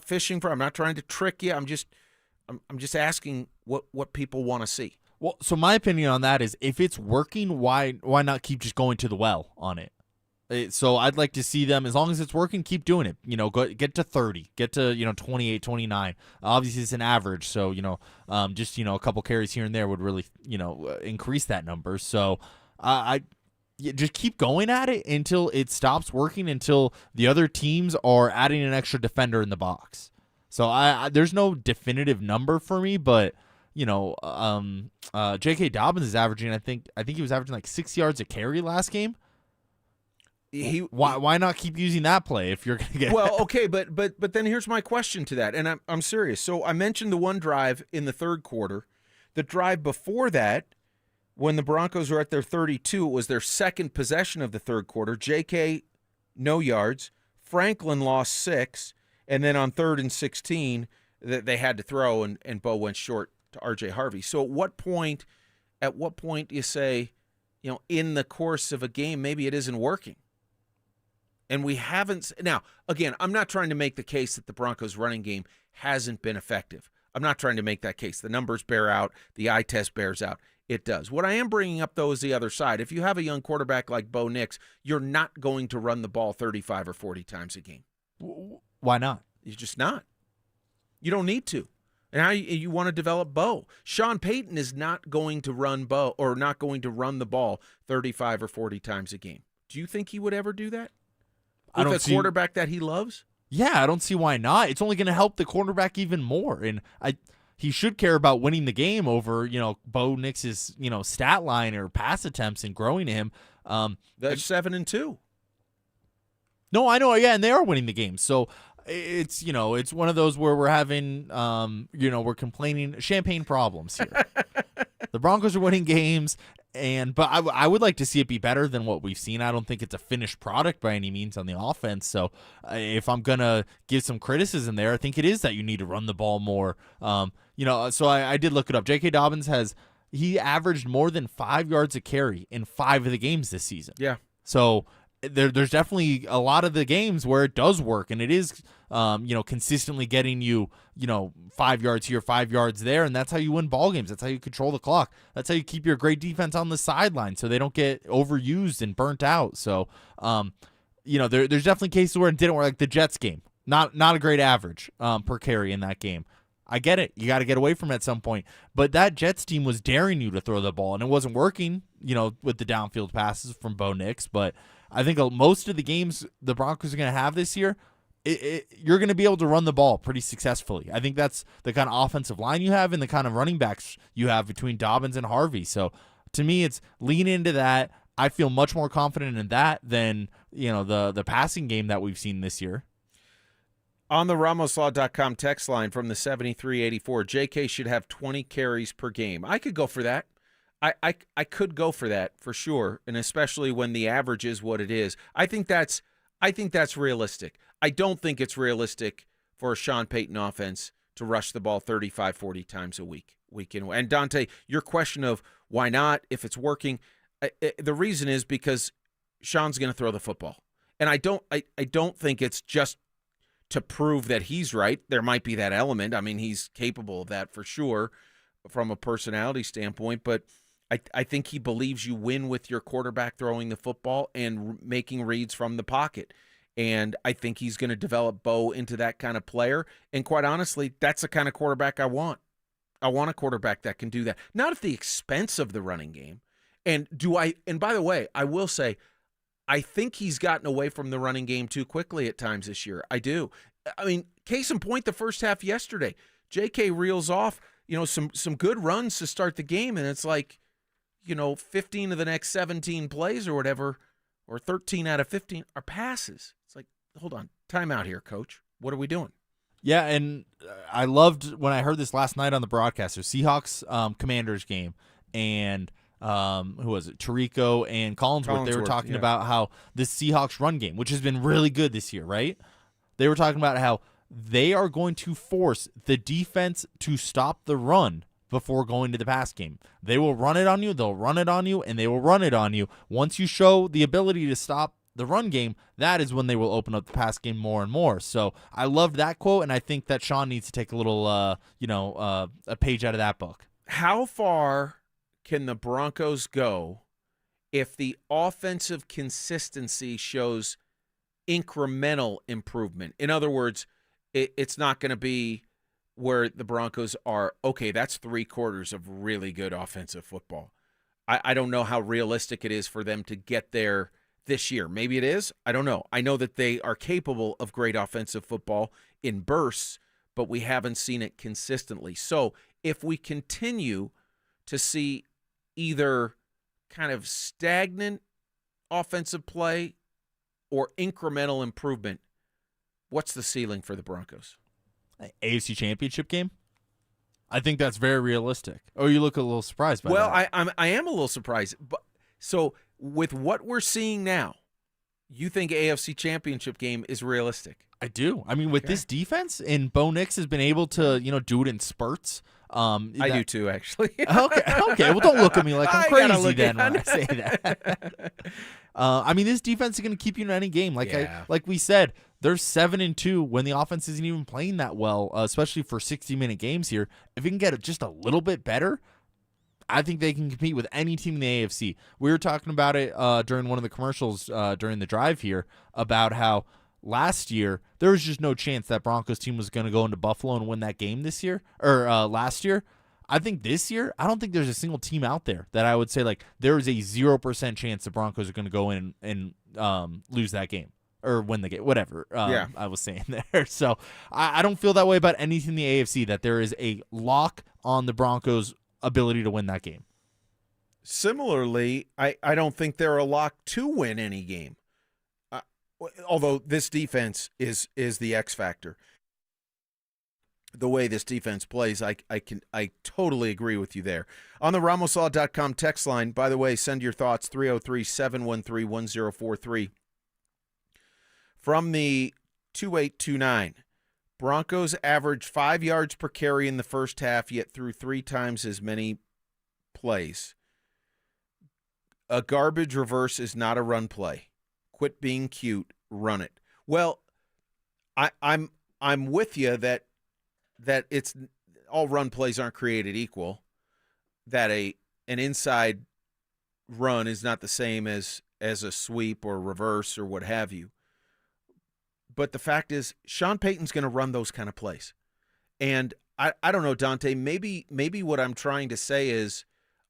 fishing for. I'm not trying to trick you. I'm just asking what people want to see. Well, so my opinion on that is, if it's working, why not keep just going to the well on it? So I'd like to see them, as long as it's working, keep doing it. Get to 30, get to 28, 29. Obviously, it's an average, so just a couple carries here and there would really increase that number. So I just keep going at it until it stops working, until the other teams are adding an extra defender in the box. So there's no definitive number for me, but J.K. Dobbins is averaging. I think he was averaging like 6 yards a carry last game. Why not keep using that play if you're going to get okay, but then here's my question to that, and I'm serious. So I mentioned the one drive in the third quarter. The drive before that, when the Broncos were at their 32, it was their second possession of the third quarter. J.K., no yards. Franklin lost 6, and then on 3rd and 16, they had to throw, and Bo went short to R.J. Harvey. So at what point do you say, in the course of a game, maybe it isn't working? And we haven't. Now, again, I'm not trying to make the case that the Broncos running game hasn't been effective. I'm not trying to make that case. The numbers bear out. The eye test bears out. It does. What I am bringing up, though, is the other side. If you have a young quarterback like Bo Nix, you're not going to run the ball 35 or 40 times a game. Why not? You're just not. You don't need to. And how you want to develop Bo. Sean Payton is not going to run Bo or not going to run the ball 35 or 40 times a game. Do you think he would ever do that? With a quarterback that he loves? Yeah, I don't see why not. It's only going to help the quarterback even more. And he should care about winning the game over, Bo Nix's, stat line or pass attempts and growing him. That's 7-2. No, I know. Yeah, and they are winning the game. So it's, it's one of those where we're having, we're complaining champagne problems here. The Broncos are winning games, but I would like to see it be better than what we've seen. I don't think it's a finished product by any means on the offense. So if I'm going to give some criticism there, I think it is that you need to run the ball more. So I did look it up. J.K. Dobbins he averaged more than 5 yards a carry in 5 of the games this season. Yeah. So there's definitely a lot of the games where it does work, and it is, consistently getting you, 5 yards here, 5 yards there, and that's how you win ball games. That's how you control the clock. That's how you keep your great defense on the sideline so they don't get overused and burnt out. So, there's definitely cases where it didn't work, like the Jets game. Not a great average per carry in that game. I get it. You got to get away from it at some point. But that Jets team was daring you to throw the ball, and it wasn't working, with the downfield passes from Bo Nix. But I think most of the games the Broncos are going to have this year, you're going to be able to run the ball pretty successfully. I think that's the kind of offensive line you have and the kind of running backs you have between Dobbins and Harvey. So to me, it's lean into that. I feel much more confident in that than, the passing game that we've seen this year. On the RamosLaw.com text line from the 7384, JK should have 20 carries per game. I could go for that. I could go for that for sure, and especially when the average is what it is. I think that's realistic. I don't think it's realistic for a Sean Payton offense to rush the ball 35, 40 times a week in. And Dante, your question of why not if it's working, the reason is because Sean's going to throw the football, and I don't think it's just to prove that he's right. There might be that element. I mean, he's capable of that for sure from a personality standpoint, but I think he believes you win with your quarterback throwing the football and making reads from the pocket. And I think he's going to develop Bo into that kind of player. And quite honestly, that's the kind of quarterback I want. I want a quarterback that can do that. Not at the expense of the running game. And by the way, I will say, I think he's gotten away from the running game too quickly at times this year. I do. I mean, case in point, the first half yesterday, JK reels off, some good runs to start the game, and it's like, 15 of the next 17 plays or whatever, or 13 out of 15 are passes. It's like, hold on, time out here, coach. What are we doing? Yeah, and I loved when I heard this last night on the broadcast. So Seahawks Commanders game, and who was it? Tirico and Collinsworth. They were talking about how the Seahawks run game, which has been really good this year, right? They were talking about how they are going to force the defense to stop the run before going to the pass game. They will run it on you, they'll run it on you, and they will run it on you. Once you show the ability to stop the run game, that is when they will open up the pass game more and more. So I loved that quote, and I think that Sean needs to take a little, a page out of that book. How far can the Broncos go if the offensive consistency shows incremental improvement? In other words, it's not going to be where the Broncos are, okay, that's 3 quarters of really good offensive football. I don't know how realistic it is for them to get there this year. Maybe it is. I don't know. I know that they are capable of great offensive football in bursts, but we haven't seen it consistently. So if we continue to see either kind of stagnant offensive play or incremental improvement, what's the ceiling for the Broncos? AFC Championship game? I think that's very realistic. Oh, you look a little surprised by that. Well, I am a little surprised. But so with what we're seeing now, you think AFC Championship game is realistic? I do. I mean, with this defense, and Bo Nix has been able to, do it in spurts. I do too, actually. Okay. Well, don't look at me like I'm crazy then when I say that. I mean, this defense is going to keep you in any game. Like we said, they're 7-2 when the offense isn't even playing that well, especially for 60-minute games here. If you can get it just a little bit better, I think they can compete with any team in the AFC. We were talking about it during one of the commercials during the drive here about how last year there was just no chance that Broncos team was going to go into Buffalo and win that game this year or last year. I think this year, I don't think there's a single team out there that I would say like there is a 0% chance the Broncos are going to go in and lose that game or win the game, whatever I was saying there. So I don't feel that way about anything in the AFC, that there is a lock on the Broncos' ability to win that game. Similarly, I don't think they're a lock to win any game. Although this defense is the X factor. The way this defense plays, I totally agree with you there. On the RamosLaw.com text line, by the way, send your thoughts, 303-713-1043. From the 2829, Broncos averaged 5 yards per carry in the first half, yet threw 3 times as many plays. A garbage reverse is not a run play. Quit being cute, run it. Well, I'm with you that it's all run plays aren't created equal, that an inside run is not the same as a sweep or reverse or what have you. But the fact is, Sean Payton's going to run those kind of plays. And I don't know, Dante, maybe what I'm trying to say is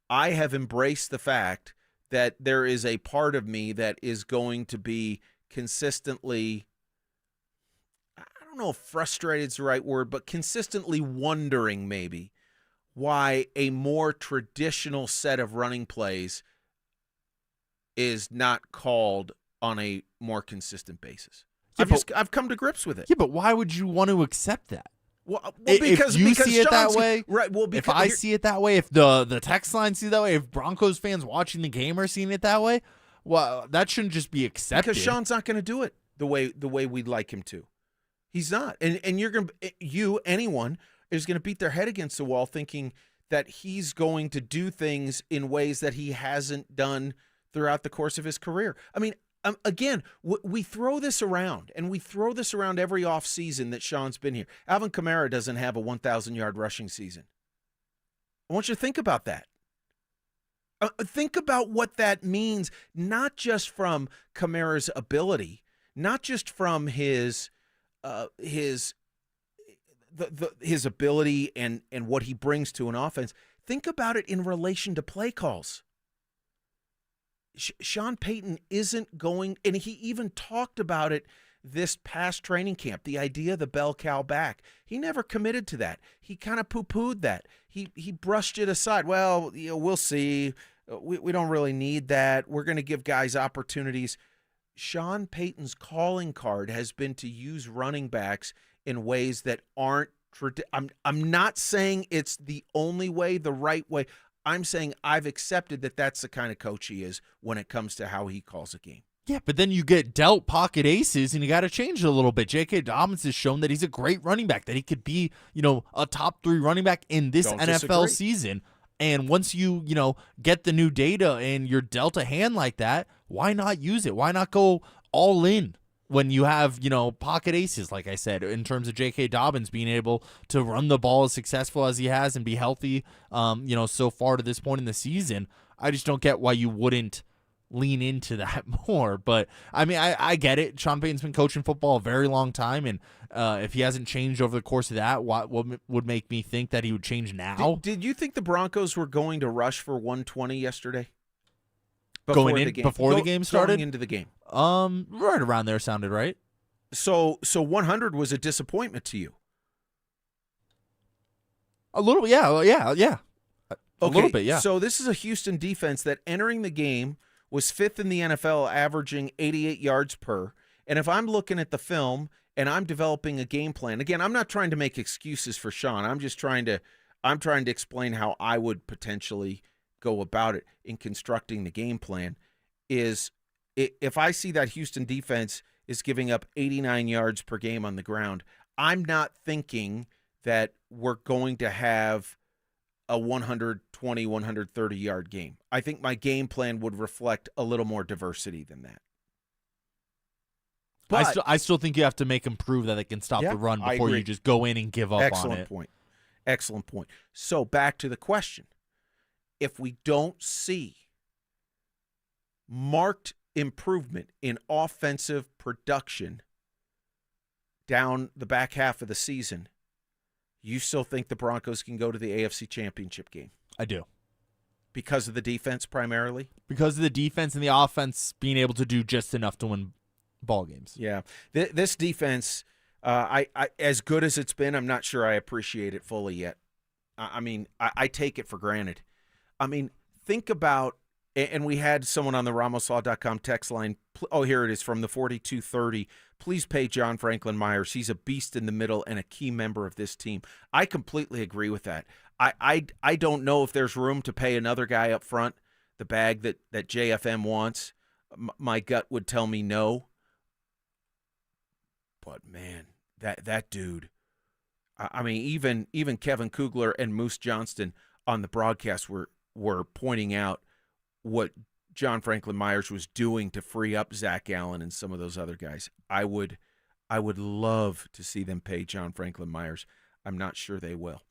I have embraced the fact that there is a part of me that is going to be consistently, I don't know if frustrated is the right word, but consistently wondering maybe why a more traditional set of running plays is not called on a more consistent basis. I've come to grips with it. Yeah, but why would you want to accept that? Well, because you see it that Sean's, way, right? Well, because if I see it that way, if the text line see it that way, if Broncos fans watching the game are seeing it that way, well, that shouldn't just be accepted. Because Sean's not going to do it the way we'd like him to. He's not, and anyone is going to beat their head against the wall thinking that he's going to do things in ways that he hasn't done throughout the course of his career. I mean. Again, we throw this around, and we throw this around every offseason that Sean's been here. Alvin Kamara doesn't have a 1,000-yard rushing season. I want you to think about that. Think about what that means, not just from Kamara's ability, not just from his ability and what he brings to an offense. Think about it in relation to play calls. Sean Payton isn't going, and he even talked about it this past training camp, the idea of the bell cow back. He never committed to that. He kind of poo-pooed that. He brushed it aside. Well, we'll see. We don't really need that. We're going to give guys opportunities. Sean Payton's calling card has been to use running backs in ways that aren't I'm not saying it's the only way, the right way. I'm saying I've accepted that that's the kind of coach he is when it comes to how he calls a game. Yeah, but then you get dealt pocket aces, and you got to change it a little bit. J.K. Dobbins has shown that he's a great running back, that he could be, a top 3 running back in this NFL season. And once you, get the new data and you're dealt a hand like that, why not use it? Why not go all in when you have, pocket aces, like I said, in terms of J.K. Dobbins being able to run the ball as successful as he has and be healthy, so far to this point in the season. I just don't get why you wouldn't lean into that more. But, I mean, I get it. Sean Payton's been coaching football a very long time, and if he hasn't changed over the course of that, what would make me think that he would change now? Did you think the Broncos were going to rush for 120 yesterday? Before the game started? Going into the game. Right around there sounded right. So 100 was a disappointment to you? A little, yeah. A little bit, yeah. So this is a Houston defense that entering the game was 5th in the NFL, averaging 88 yards per. And if I'm looking at the film and I'm developing a game plan, again, I'm not trying to make excuses for Sean. I'm trying to explain how I would potentially go about it in constructing the game plan. Is if I see that Houston defense is giving up 89 yards per game on the ground, I'm not thinking that we're going to have a 120, 130-yard game. I think my game plan would reflect a little more diversity than that. But I still think you have to make them prove that they can stop the run before you just go in and give up on it. Excellent point. So back to the question. if we don't see marked improvement in offensive production down the back half of the season, you still think the Broncos can go to the AFC Championship game? I do. Because of the defense primarily? Because of the defense and the offense being able to do just enough to win ball games. Yeah. This defense, I as good as it's been, I'm not sure I appreciate it fully yet. I mean, I take it for granted. I mean, think about, and we had someone on the RamosLaw.com text line. Oh, here it is from the 4230. Please pay John Franklin Myers. He's a beast in the middle and a key member of this team. I completely agree with that. I don't know if there's room to pay another guy up front the bag that JFM wants. My gut would tell me no. But, man, that dude, I mean, even Kevin Kugler and Moose Johnston on the broadcast were pointing out what John Franklin Myers was doing to free up Zach Allen and some of those other guys. I would love to see them pay John Franklin Myers. I'm not sure they will.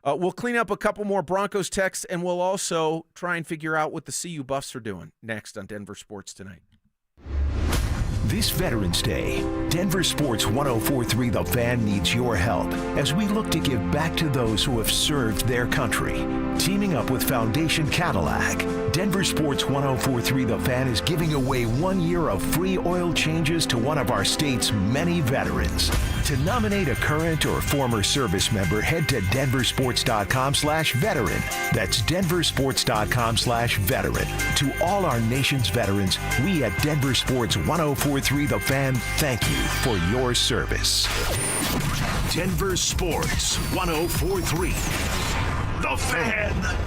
We'll clean up a couple more Broncos texts, and we'll also try and figure out what the CU Buffs are doing next on Denver Sports Tonight. This Veterans Day, Denver Sports 104.3 The Fan needs your help as we look to give back to those who have served their country. Teaming up with Foundation Cadillac, Denver Sports 104.3 The Fan is giving away 1 year of free oil changes to one of our state's many veterans. To nominate a current or former service member, head to denversports.com/veteran. That's denversports.com/veteran. To all our nation's veterans, we at Denver Sports 104.3 The Fan thank you for your service. Denver Sports 104.3 The Fan.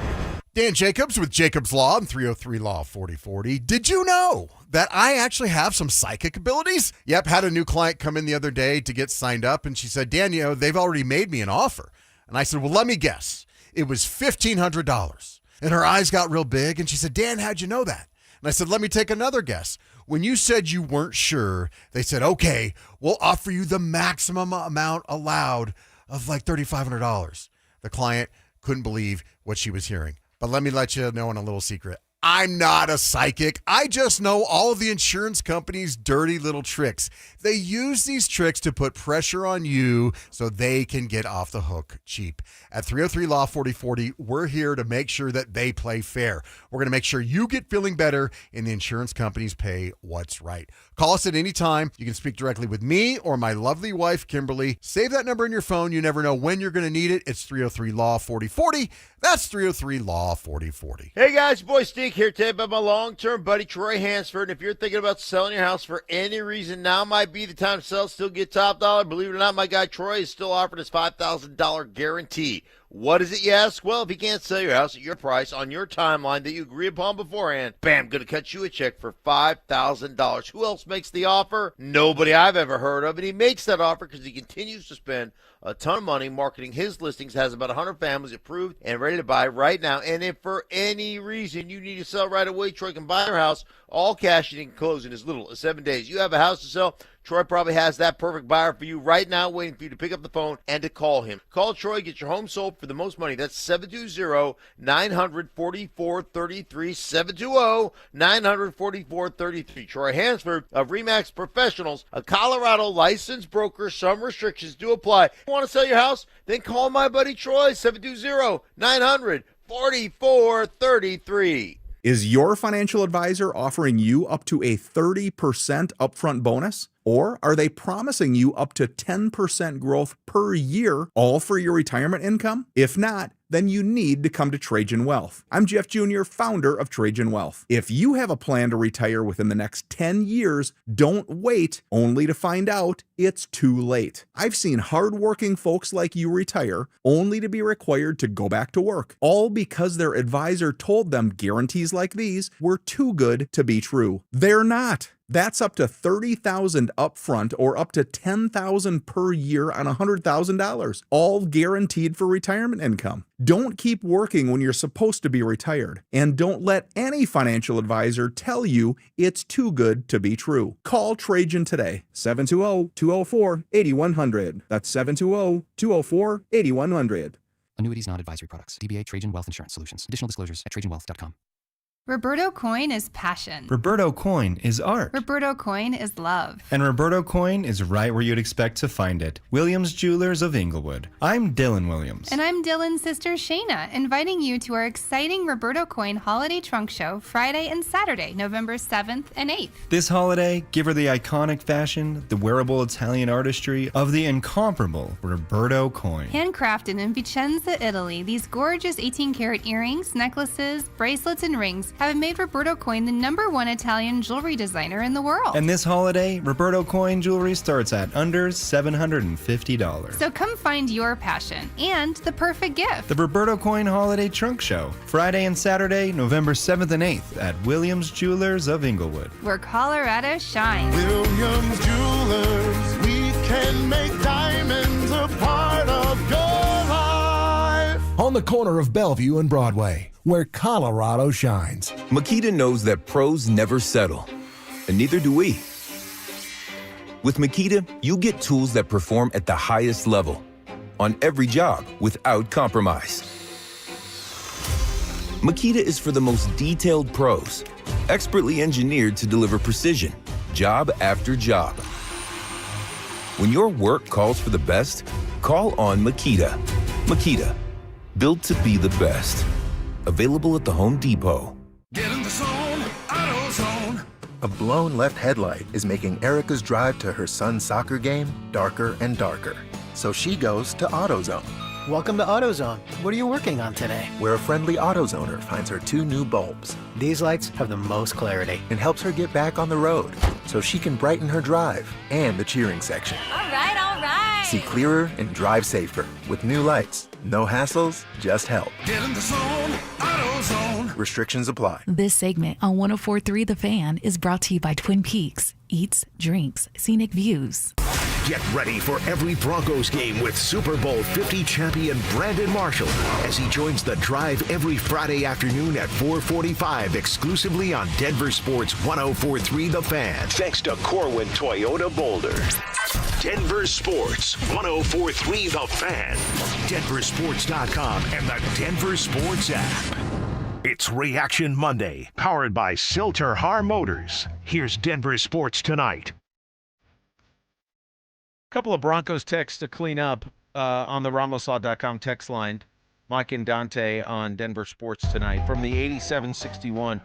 Dan Jacobs with Jacobs Law and 303 Law 4040. Did you know that I actually have some psychic abilities? Yep, had a new client come in the other day to get signed up, and she said, Dan, you know, they've already made me an offer. And I said, well, let me guess. It was $1,500. And her eyes got real big, and she said, Dan, how'd you know that? And I said, let me take another guess. When you said you weren't sure, they said, okay, we'll offer you the maximum amount allowed of like $3,500. The client couldn't believe what she was hearing. But let me let you know in a little secret. I'm not a psychic. I just know all of the insurance companies' dirty little tricks. They use these tricks to put pressure on you so they can get off the hook cheap. At 303 Law 4040, we're here to make sure that they play fair. We're going to make sure you get feeling better and the insurance companies pay what's right. Call us at any time. You can speak directly with me or my lovely wife, Kimberly. Save that number in your phone. You never know when you're going to need it. It's 303 Law 4040. That's 303 Law 4040. Hey guys, boy Stink here today about my long-term buddy Troy Hansford. And if you're thinking about selling your house for any reason, now might be the time to sell. Still get top dollar. Believe it or not, my guy Troy is still offering his $5,000 guarantee. What is it, you ask? Well, if you can't sell your house at your price on your timeline that you agree upon beforehand, bam, going to cut you a check for $5,000. Who else makes the offer? Nobody I've ever heard of. And he makes that offer because he continues to spend a ton of money marketing his listings, has about 100 families approved and ready to buy right now. And if for any reason you need to sell right away, Troy can buy your house, all cash, and he can close in as little as 7 days. You have a house to sell, Troy probably has that perfect buyer for you right now, waiting for you to pick up the phone and to call him. Call Troy, get your home sold for the most money. That's 720-900-4433, 720-900-4433. Troy Hansford of RE/MAX Professionals, a Colorado licensed broker. Some restrictions do apply. You want to sell your house? Then call my buddy Troy, 720-900-4433. Is your financial advisor offering you up to a 30% upfront bonus? Or are they promising you up to 10% growth per year, all for your retirement income? If not, then you need to come to Trajan Wealth. I'm Jeff Jr., founder of Trajan Wealth. If you have a plan to retire within the next 10 years, don't wait only to find out it's too late. I've seen hardworking folks like you retire only to be required to go back to work, all because their advisor told them guarantees like these were too good to be true. They're not. That's up to $30,000 upfront or up to $10,000 per year on $100,000, all guaranteed for retirement income. Don't keep working when you're supposed to be retired, and don't let any financial advisor tell you it's too good to be true. Call Trajan today, 720-204-8100. That's 720-204-8100. Annuities not advisory products. DBA Trajan Wealth Insurance Solutions. Additional disclosures at trajanwealth.com. Roberto Coin is passion. Roberto Coin is art. Roberto Coin is love. And Roberto Coin is right where you'd expect to find it. Williams Jewelers of Inglewood. I'm Dylan Williams. And I'm Dylan's sister Shayna, inviting you to our exciting Roberto Coin Holiday Trunk Show Friday and Saturday, November 7th and 8th. This holiday, give her the iconic fashion, the wearable Italian artistry of the incomparable Roberto Coin. Handcrafted in Vicenza, Italy, these gorgeous 18-karat earrings, necklaces, bracelets, and rings have made Roberto Coin the #1 Italian jewelry designer in the world. And this holiday, Roberto Coin jewelry starts at under $750. So come find your passion and the perfect gift. The Roberto Coin Holiday Trunk Show, Friday and Saturday, November 7th and 8th at Williams Jewelers of Inglewood. Where Colorado shines. Williams Jewelers, we can make diamonds a part of your life. On the corner of Bellevue and Broadway, where Colorado shines. Makita knows that pros never settle, and neither do we. With Makita, you get tools that perform at the highest level on every job without compromise. Makita is for the most detailed pros, expertly engineered to deliver precision, job after job. When your work calls for the best, call on Makita. Makita, built to be the best. Available at the Home Depot. Get in the zone, AutoZone. A blown left headlight is making Erica's drive to her son's soccer game darker and darker. So she goes to AutoZone. Welcome to AutoZone. What are you working on today? Where a friendly AutoZoner finds her 2 new bulbs. These lights have the most clarity. And helps her get back on the road so she can brighten her drive and the cheering section. All right, all right. See clearer and drive safer with new lights. No hassles, just help. Get in the zone, AutoZone. Restrictions apply. This segment on 104.3 The Fan is brought to you by Twin Peaks. Eats, drinks, scenic views. Get ready for every Broncos game with Super Bowl 50 champion Brandon Marshall as he joins the drive every Friday afternoon at 4:45 exclusively on Denver Sports 104.3 The Fan. Thanks to Corwin Toyota Boulder. Denver Sports 104.3 The Fan. DenverSports.com and the Denver Sports app. It's Reaction Monday, powered by Silter Har Motors. Here's Denver Sports Tonight. Couple of Broncos texts to clean up on the RamosLaw.com text line. Mike and Dante on Denver Sports Tonight. From the 8761,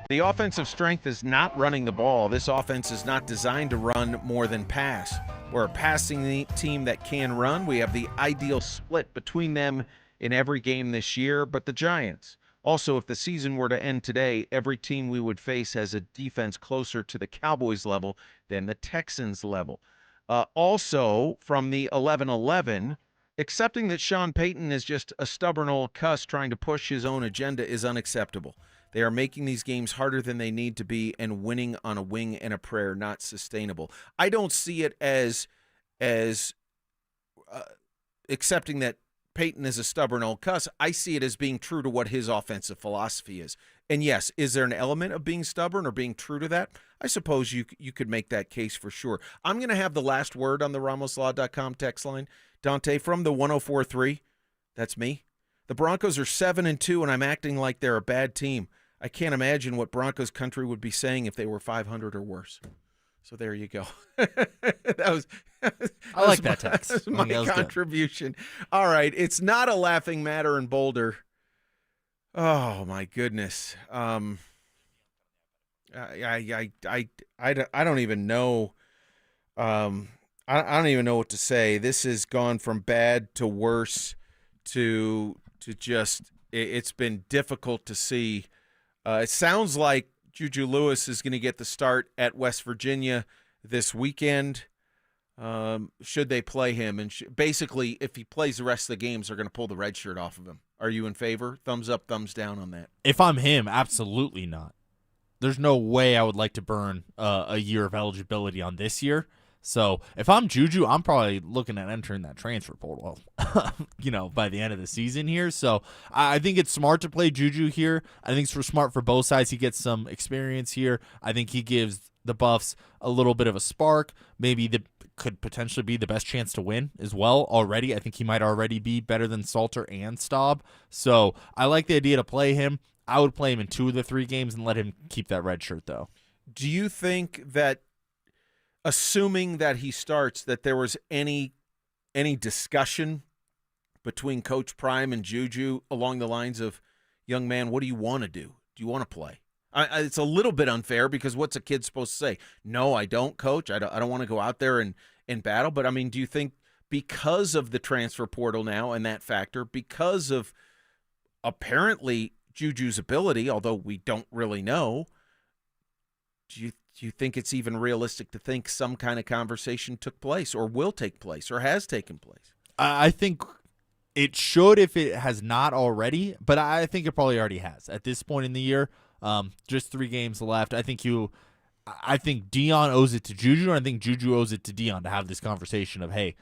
the offensive strength is not running the ball. This offense is not designed to run more than pass. We're a passing team that can run. We have the ideal split between them in every game this year, but the Giants. Also, if the season were to end today, every team we would face has a defense closer to the Cowboys level than the Texans level. Also, from the 1111, accepting that Sean Payton is just a stubborn old cuss trying to push his own agenda is unacceptable. They are making these games harder than they need to be, and winning on a wing and a prayer not sustainable. I don't see it as accepting that Payton is a stubborn old cuss. I see it as being true to what his offensive philosophy is. And yes, is there an element of being stubborn or being true to that? I suppose you could make that case for sure. I'm going to have the last word on the RamosLaw.com text line. Dante, from the 104.3, that's me. The Broncos are 7-2, and I'm acting like they're a bad team. I can't imagine what Broncos country would be saying if they were 500 or worse. So there you go. I like that text. That was my contribution. Good. All right, it's not a laughing matter in Boulder. Oh my goodness. I don't even know. I don't even know what to say. This has gone from bad to worse to just. It's been difficult to see. It sounds like Juju Lewis is going to get the start at West Virginia this weekend. Should they play him? And basically, if he plays the rest of the games, they're going to pull the red shirt off of him. Are you in favor? Thumbs up, thumbs down on that? If I'm him, absolutely not. There's no way I would like to burn a year of eligibility on this year. So if I'm Juju, I'm probably looking at entering that transfer portal, by the end of the season here. So I think it's smart to play Juju here. I think it's smart for both sides. He gets some experience here. I think he gives the Buffs a little bit of a spark. Maybe the could potentially be the best chance to win as well already. I think he might already be better than Salter and Staub. So I like the idea to play him. I would play him in 2 of the 3 games and let him keep that red shirt, though. Do you think that, assuming that he starts, that there was any discussion between Coach Prime and Juju along the lines of, young man, what do you want to do? Do you want to play? It's a little bit unfair because what's a kid supposed to say? No, I don't, Coach. I don't want to go out there and battle. But, I mean, do you think because of the transfer portal now and that factor, because of apparently Juju's ability, although we don't really know, do you think it's even realistic to think some kind of conversation took place or will take place or has taken place? I think it should if it has not already, but I think it probably already has at this point in the year. Just 3 games left. I think Dion owes it to Juju, and I think Juju owes it to Dion to have this conversation of, hey,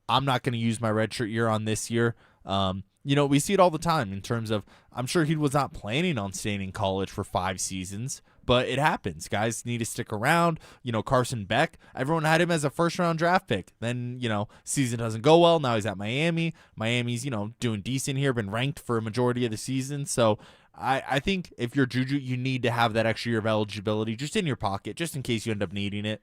I'm not going to use my redshirt year on this year. We see it all the time in terms of, I'm sure he was not planning on staying in college for 5 seasons, but it happens. Guys need to stick around. Carson Beck, everyone had him as a first-round draft pick. Then, season doesn't go well. Now he's at Miami. Miami's, doing decent here, been ranked for a majority of the season. So I think if you're Juju, you need to have that extra year of eligibility just in your pocket, just in case you end up needing it.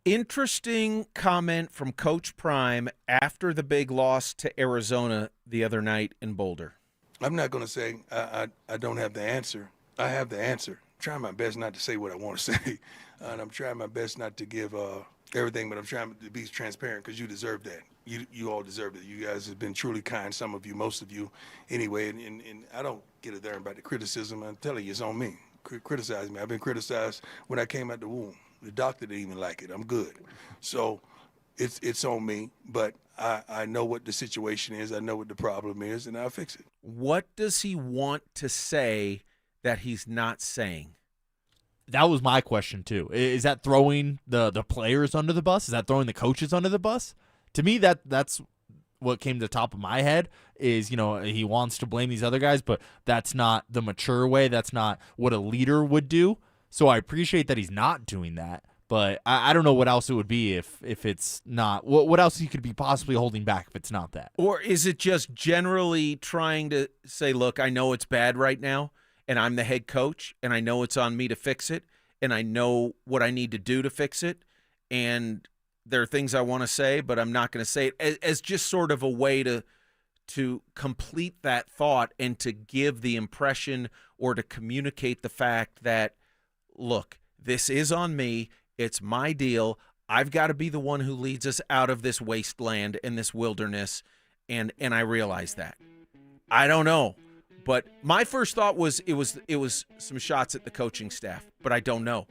Interesting comment from Coach Prime after the big loss to Arizona the other night in Boulder. I'm not going to say I don't have the answer. I have the answer. I'm trying my best not to say what I want to say, and I'm trying my best not to give everything, but I'm trying to be transparent because you deserve that. You all deserve it. You guys have been truly kind, some of you, most of you, anyway, and I don't get it there about the criticism. I'm telling you, it's on me. Criticize me. I've been criticized when I came out the womb. The doctor didn't even like it. I'm good. So it's on me, but I know what the situation is. I know what the problem is, and I'll fix it. What does he want to say that he's not saying? That was my question, too. Is that throwing the players under the bus? Is that throwing the coaches under the bus? To me, that's what came to the top of my head is, he wants to blame these other guys, but that's not the mature way. That's not what a leader would do. So I appreciate that he's not doing that, but I don't know what else it would be if it's not. What else he could be possibly holding back if it's not that? Or is it just generally trying to say, look, I know it's bad right now, and I'm the head coach, and I know it's on me to fix it, and I know what I need to do to fix it, and there are things I want to say, but I'm not going to say it, as just sort of a way to complete that thought and to give the impression or to communicate the fact that, look, this is on me. It's my deal. I've got to be the one who leads us out of this wasteland and this wilderness, and I realize that. I don't know, but my first thought was it was some shots at the coaching staff, but I don't know.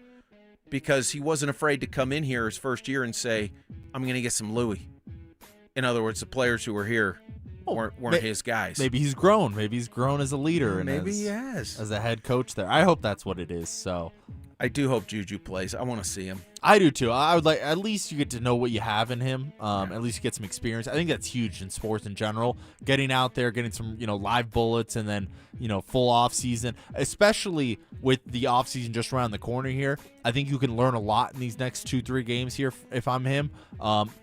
Because he wasn't afraid to come in here his first year and say, I'm going to get some Louis. In other words, the players who were here weren't his guys. Maybe he's grown. Maybe he's grown as a leader. And maybe he has. As a head coach there. I hope that's what it is. So I do hope Juju plays. I want to see him. I do too. I would like, at least you get to know what you have in him. At least you get some experience. I think that's huge in sports in general. Getting out there, getting some, live bullets, and then, full off season, especially with the off season just around the corner here. I think you can learn a lot in these next 2-3 games here. If I'm him,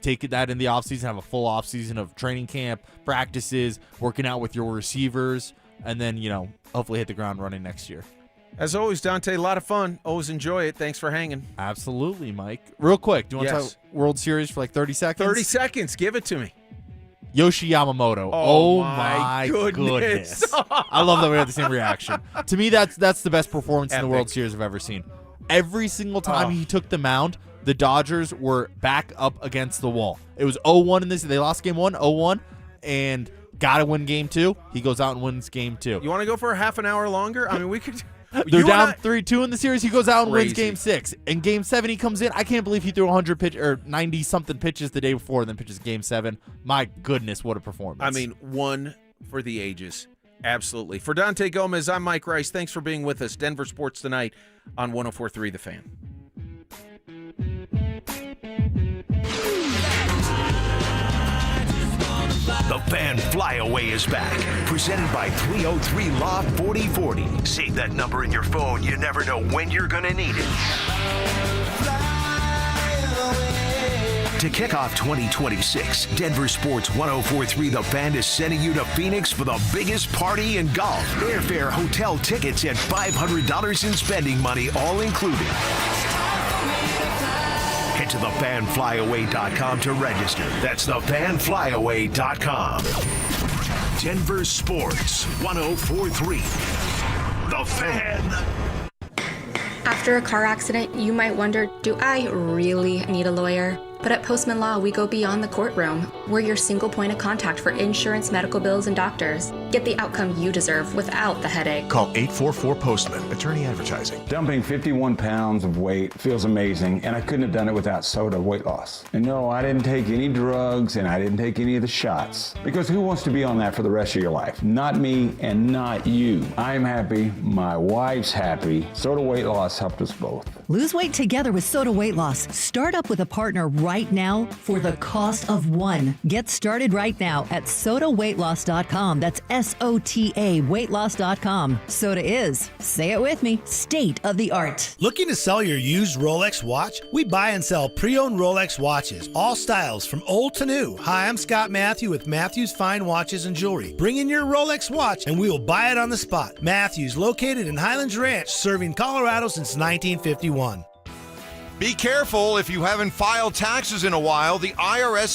take that in the off season, have a full off season of training camp, practices, working out with your receivers, and then, hopefully hit the ground running next year. As always, Dante, a lot of fun. Always enjoy it. Thanks for hanging. Absolutely, Mike. Real quick, do you want to talk World Series for like 30 seconds? 30 seconds. Give it to me. Yoshi Yamamoto. Oh my goodness. I love that we had the same reaction. To me, that's the best performance in the World Series I've ever seen. Every single time he took the mound, the Dodgers were back up against the wall. It was 0-1 in this. They lost game 1, 0-1, and got to win game 2. He goes out and wins game 2. You want to go for a half an hour longer? I mean, we could... They're down 3-2 in the series. He goes out and wins game 6. In game 7, he comes in. I can't believe he threw 90-something pitches the day before and then pitches game 7. My goodness, what a performance. I mean, one for the ages. Absolutely. For Dante Gomez, I'm Mike Rice. Thanks for being with us. Denver Sports Tonight on 104.3 The Fan. The Fan Flyaway is back, presented by 303 Law 4040. Save that number in your phone. You never know when you're going to need it. To kick off 2026, Denver Sports 104.3 The Fan is sending you to Phoenix for the biggest party in golf. Airfare, hotel tickets, and $500 in spending money, all included. Head to thefanflyaway.com to register. That's thefanflyaway.com. Denver Sports 104.3 The Fan. After a car accident, you might wonder, do I really need a lawyer? But at Postman Law, we go beyond the courtroom. We're your single point of contact for insurance, medical bills, and doctors. Get the outcome you deserve without the headache. Call 844-POSTMAN, attorney advertising. Dumping 51 pounds of weight feels amazing, and I couldn't have done it without Soda weight loss. And no, I didn't take any drugs, and I didn't take any of the shots. Because who wants to be on that for the rest of your life? Not me, and not you. I'm happy, my wife's happy. Soda weight loss helped us both. Lose weight together with Soda Weight Loss. Start up with a partner right now for the cost of one. Get started right now at sodaweightloss.com. That's SOTA weightloss.com. Soda is, say it with me, state of the art. Looking to sell your used Rolex watch? We buy and sell pre-owned Rolex watches, all styles from old to new. Hi, I'm Scott Matthew with Matthews Fine Watches and Jewelry. Bring in your Rolex watch and we will buy it on the spot. Matthews, located in Highlands Ranch, serving Colorado since 1951. Be careful if you haven't filed taxes in a while. The IRS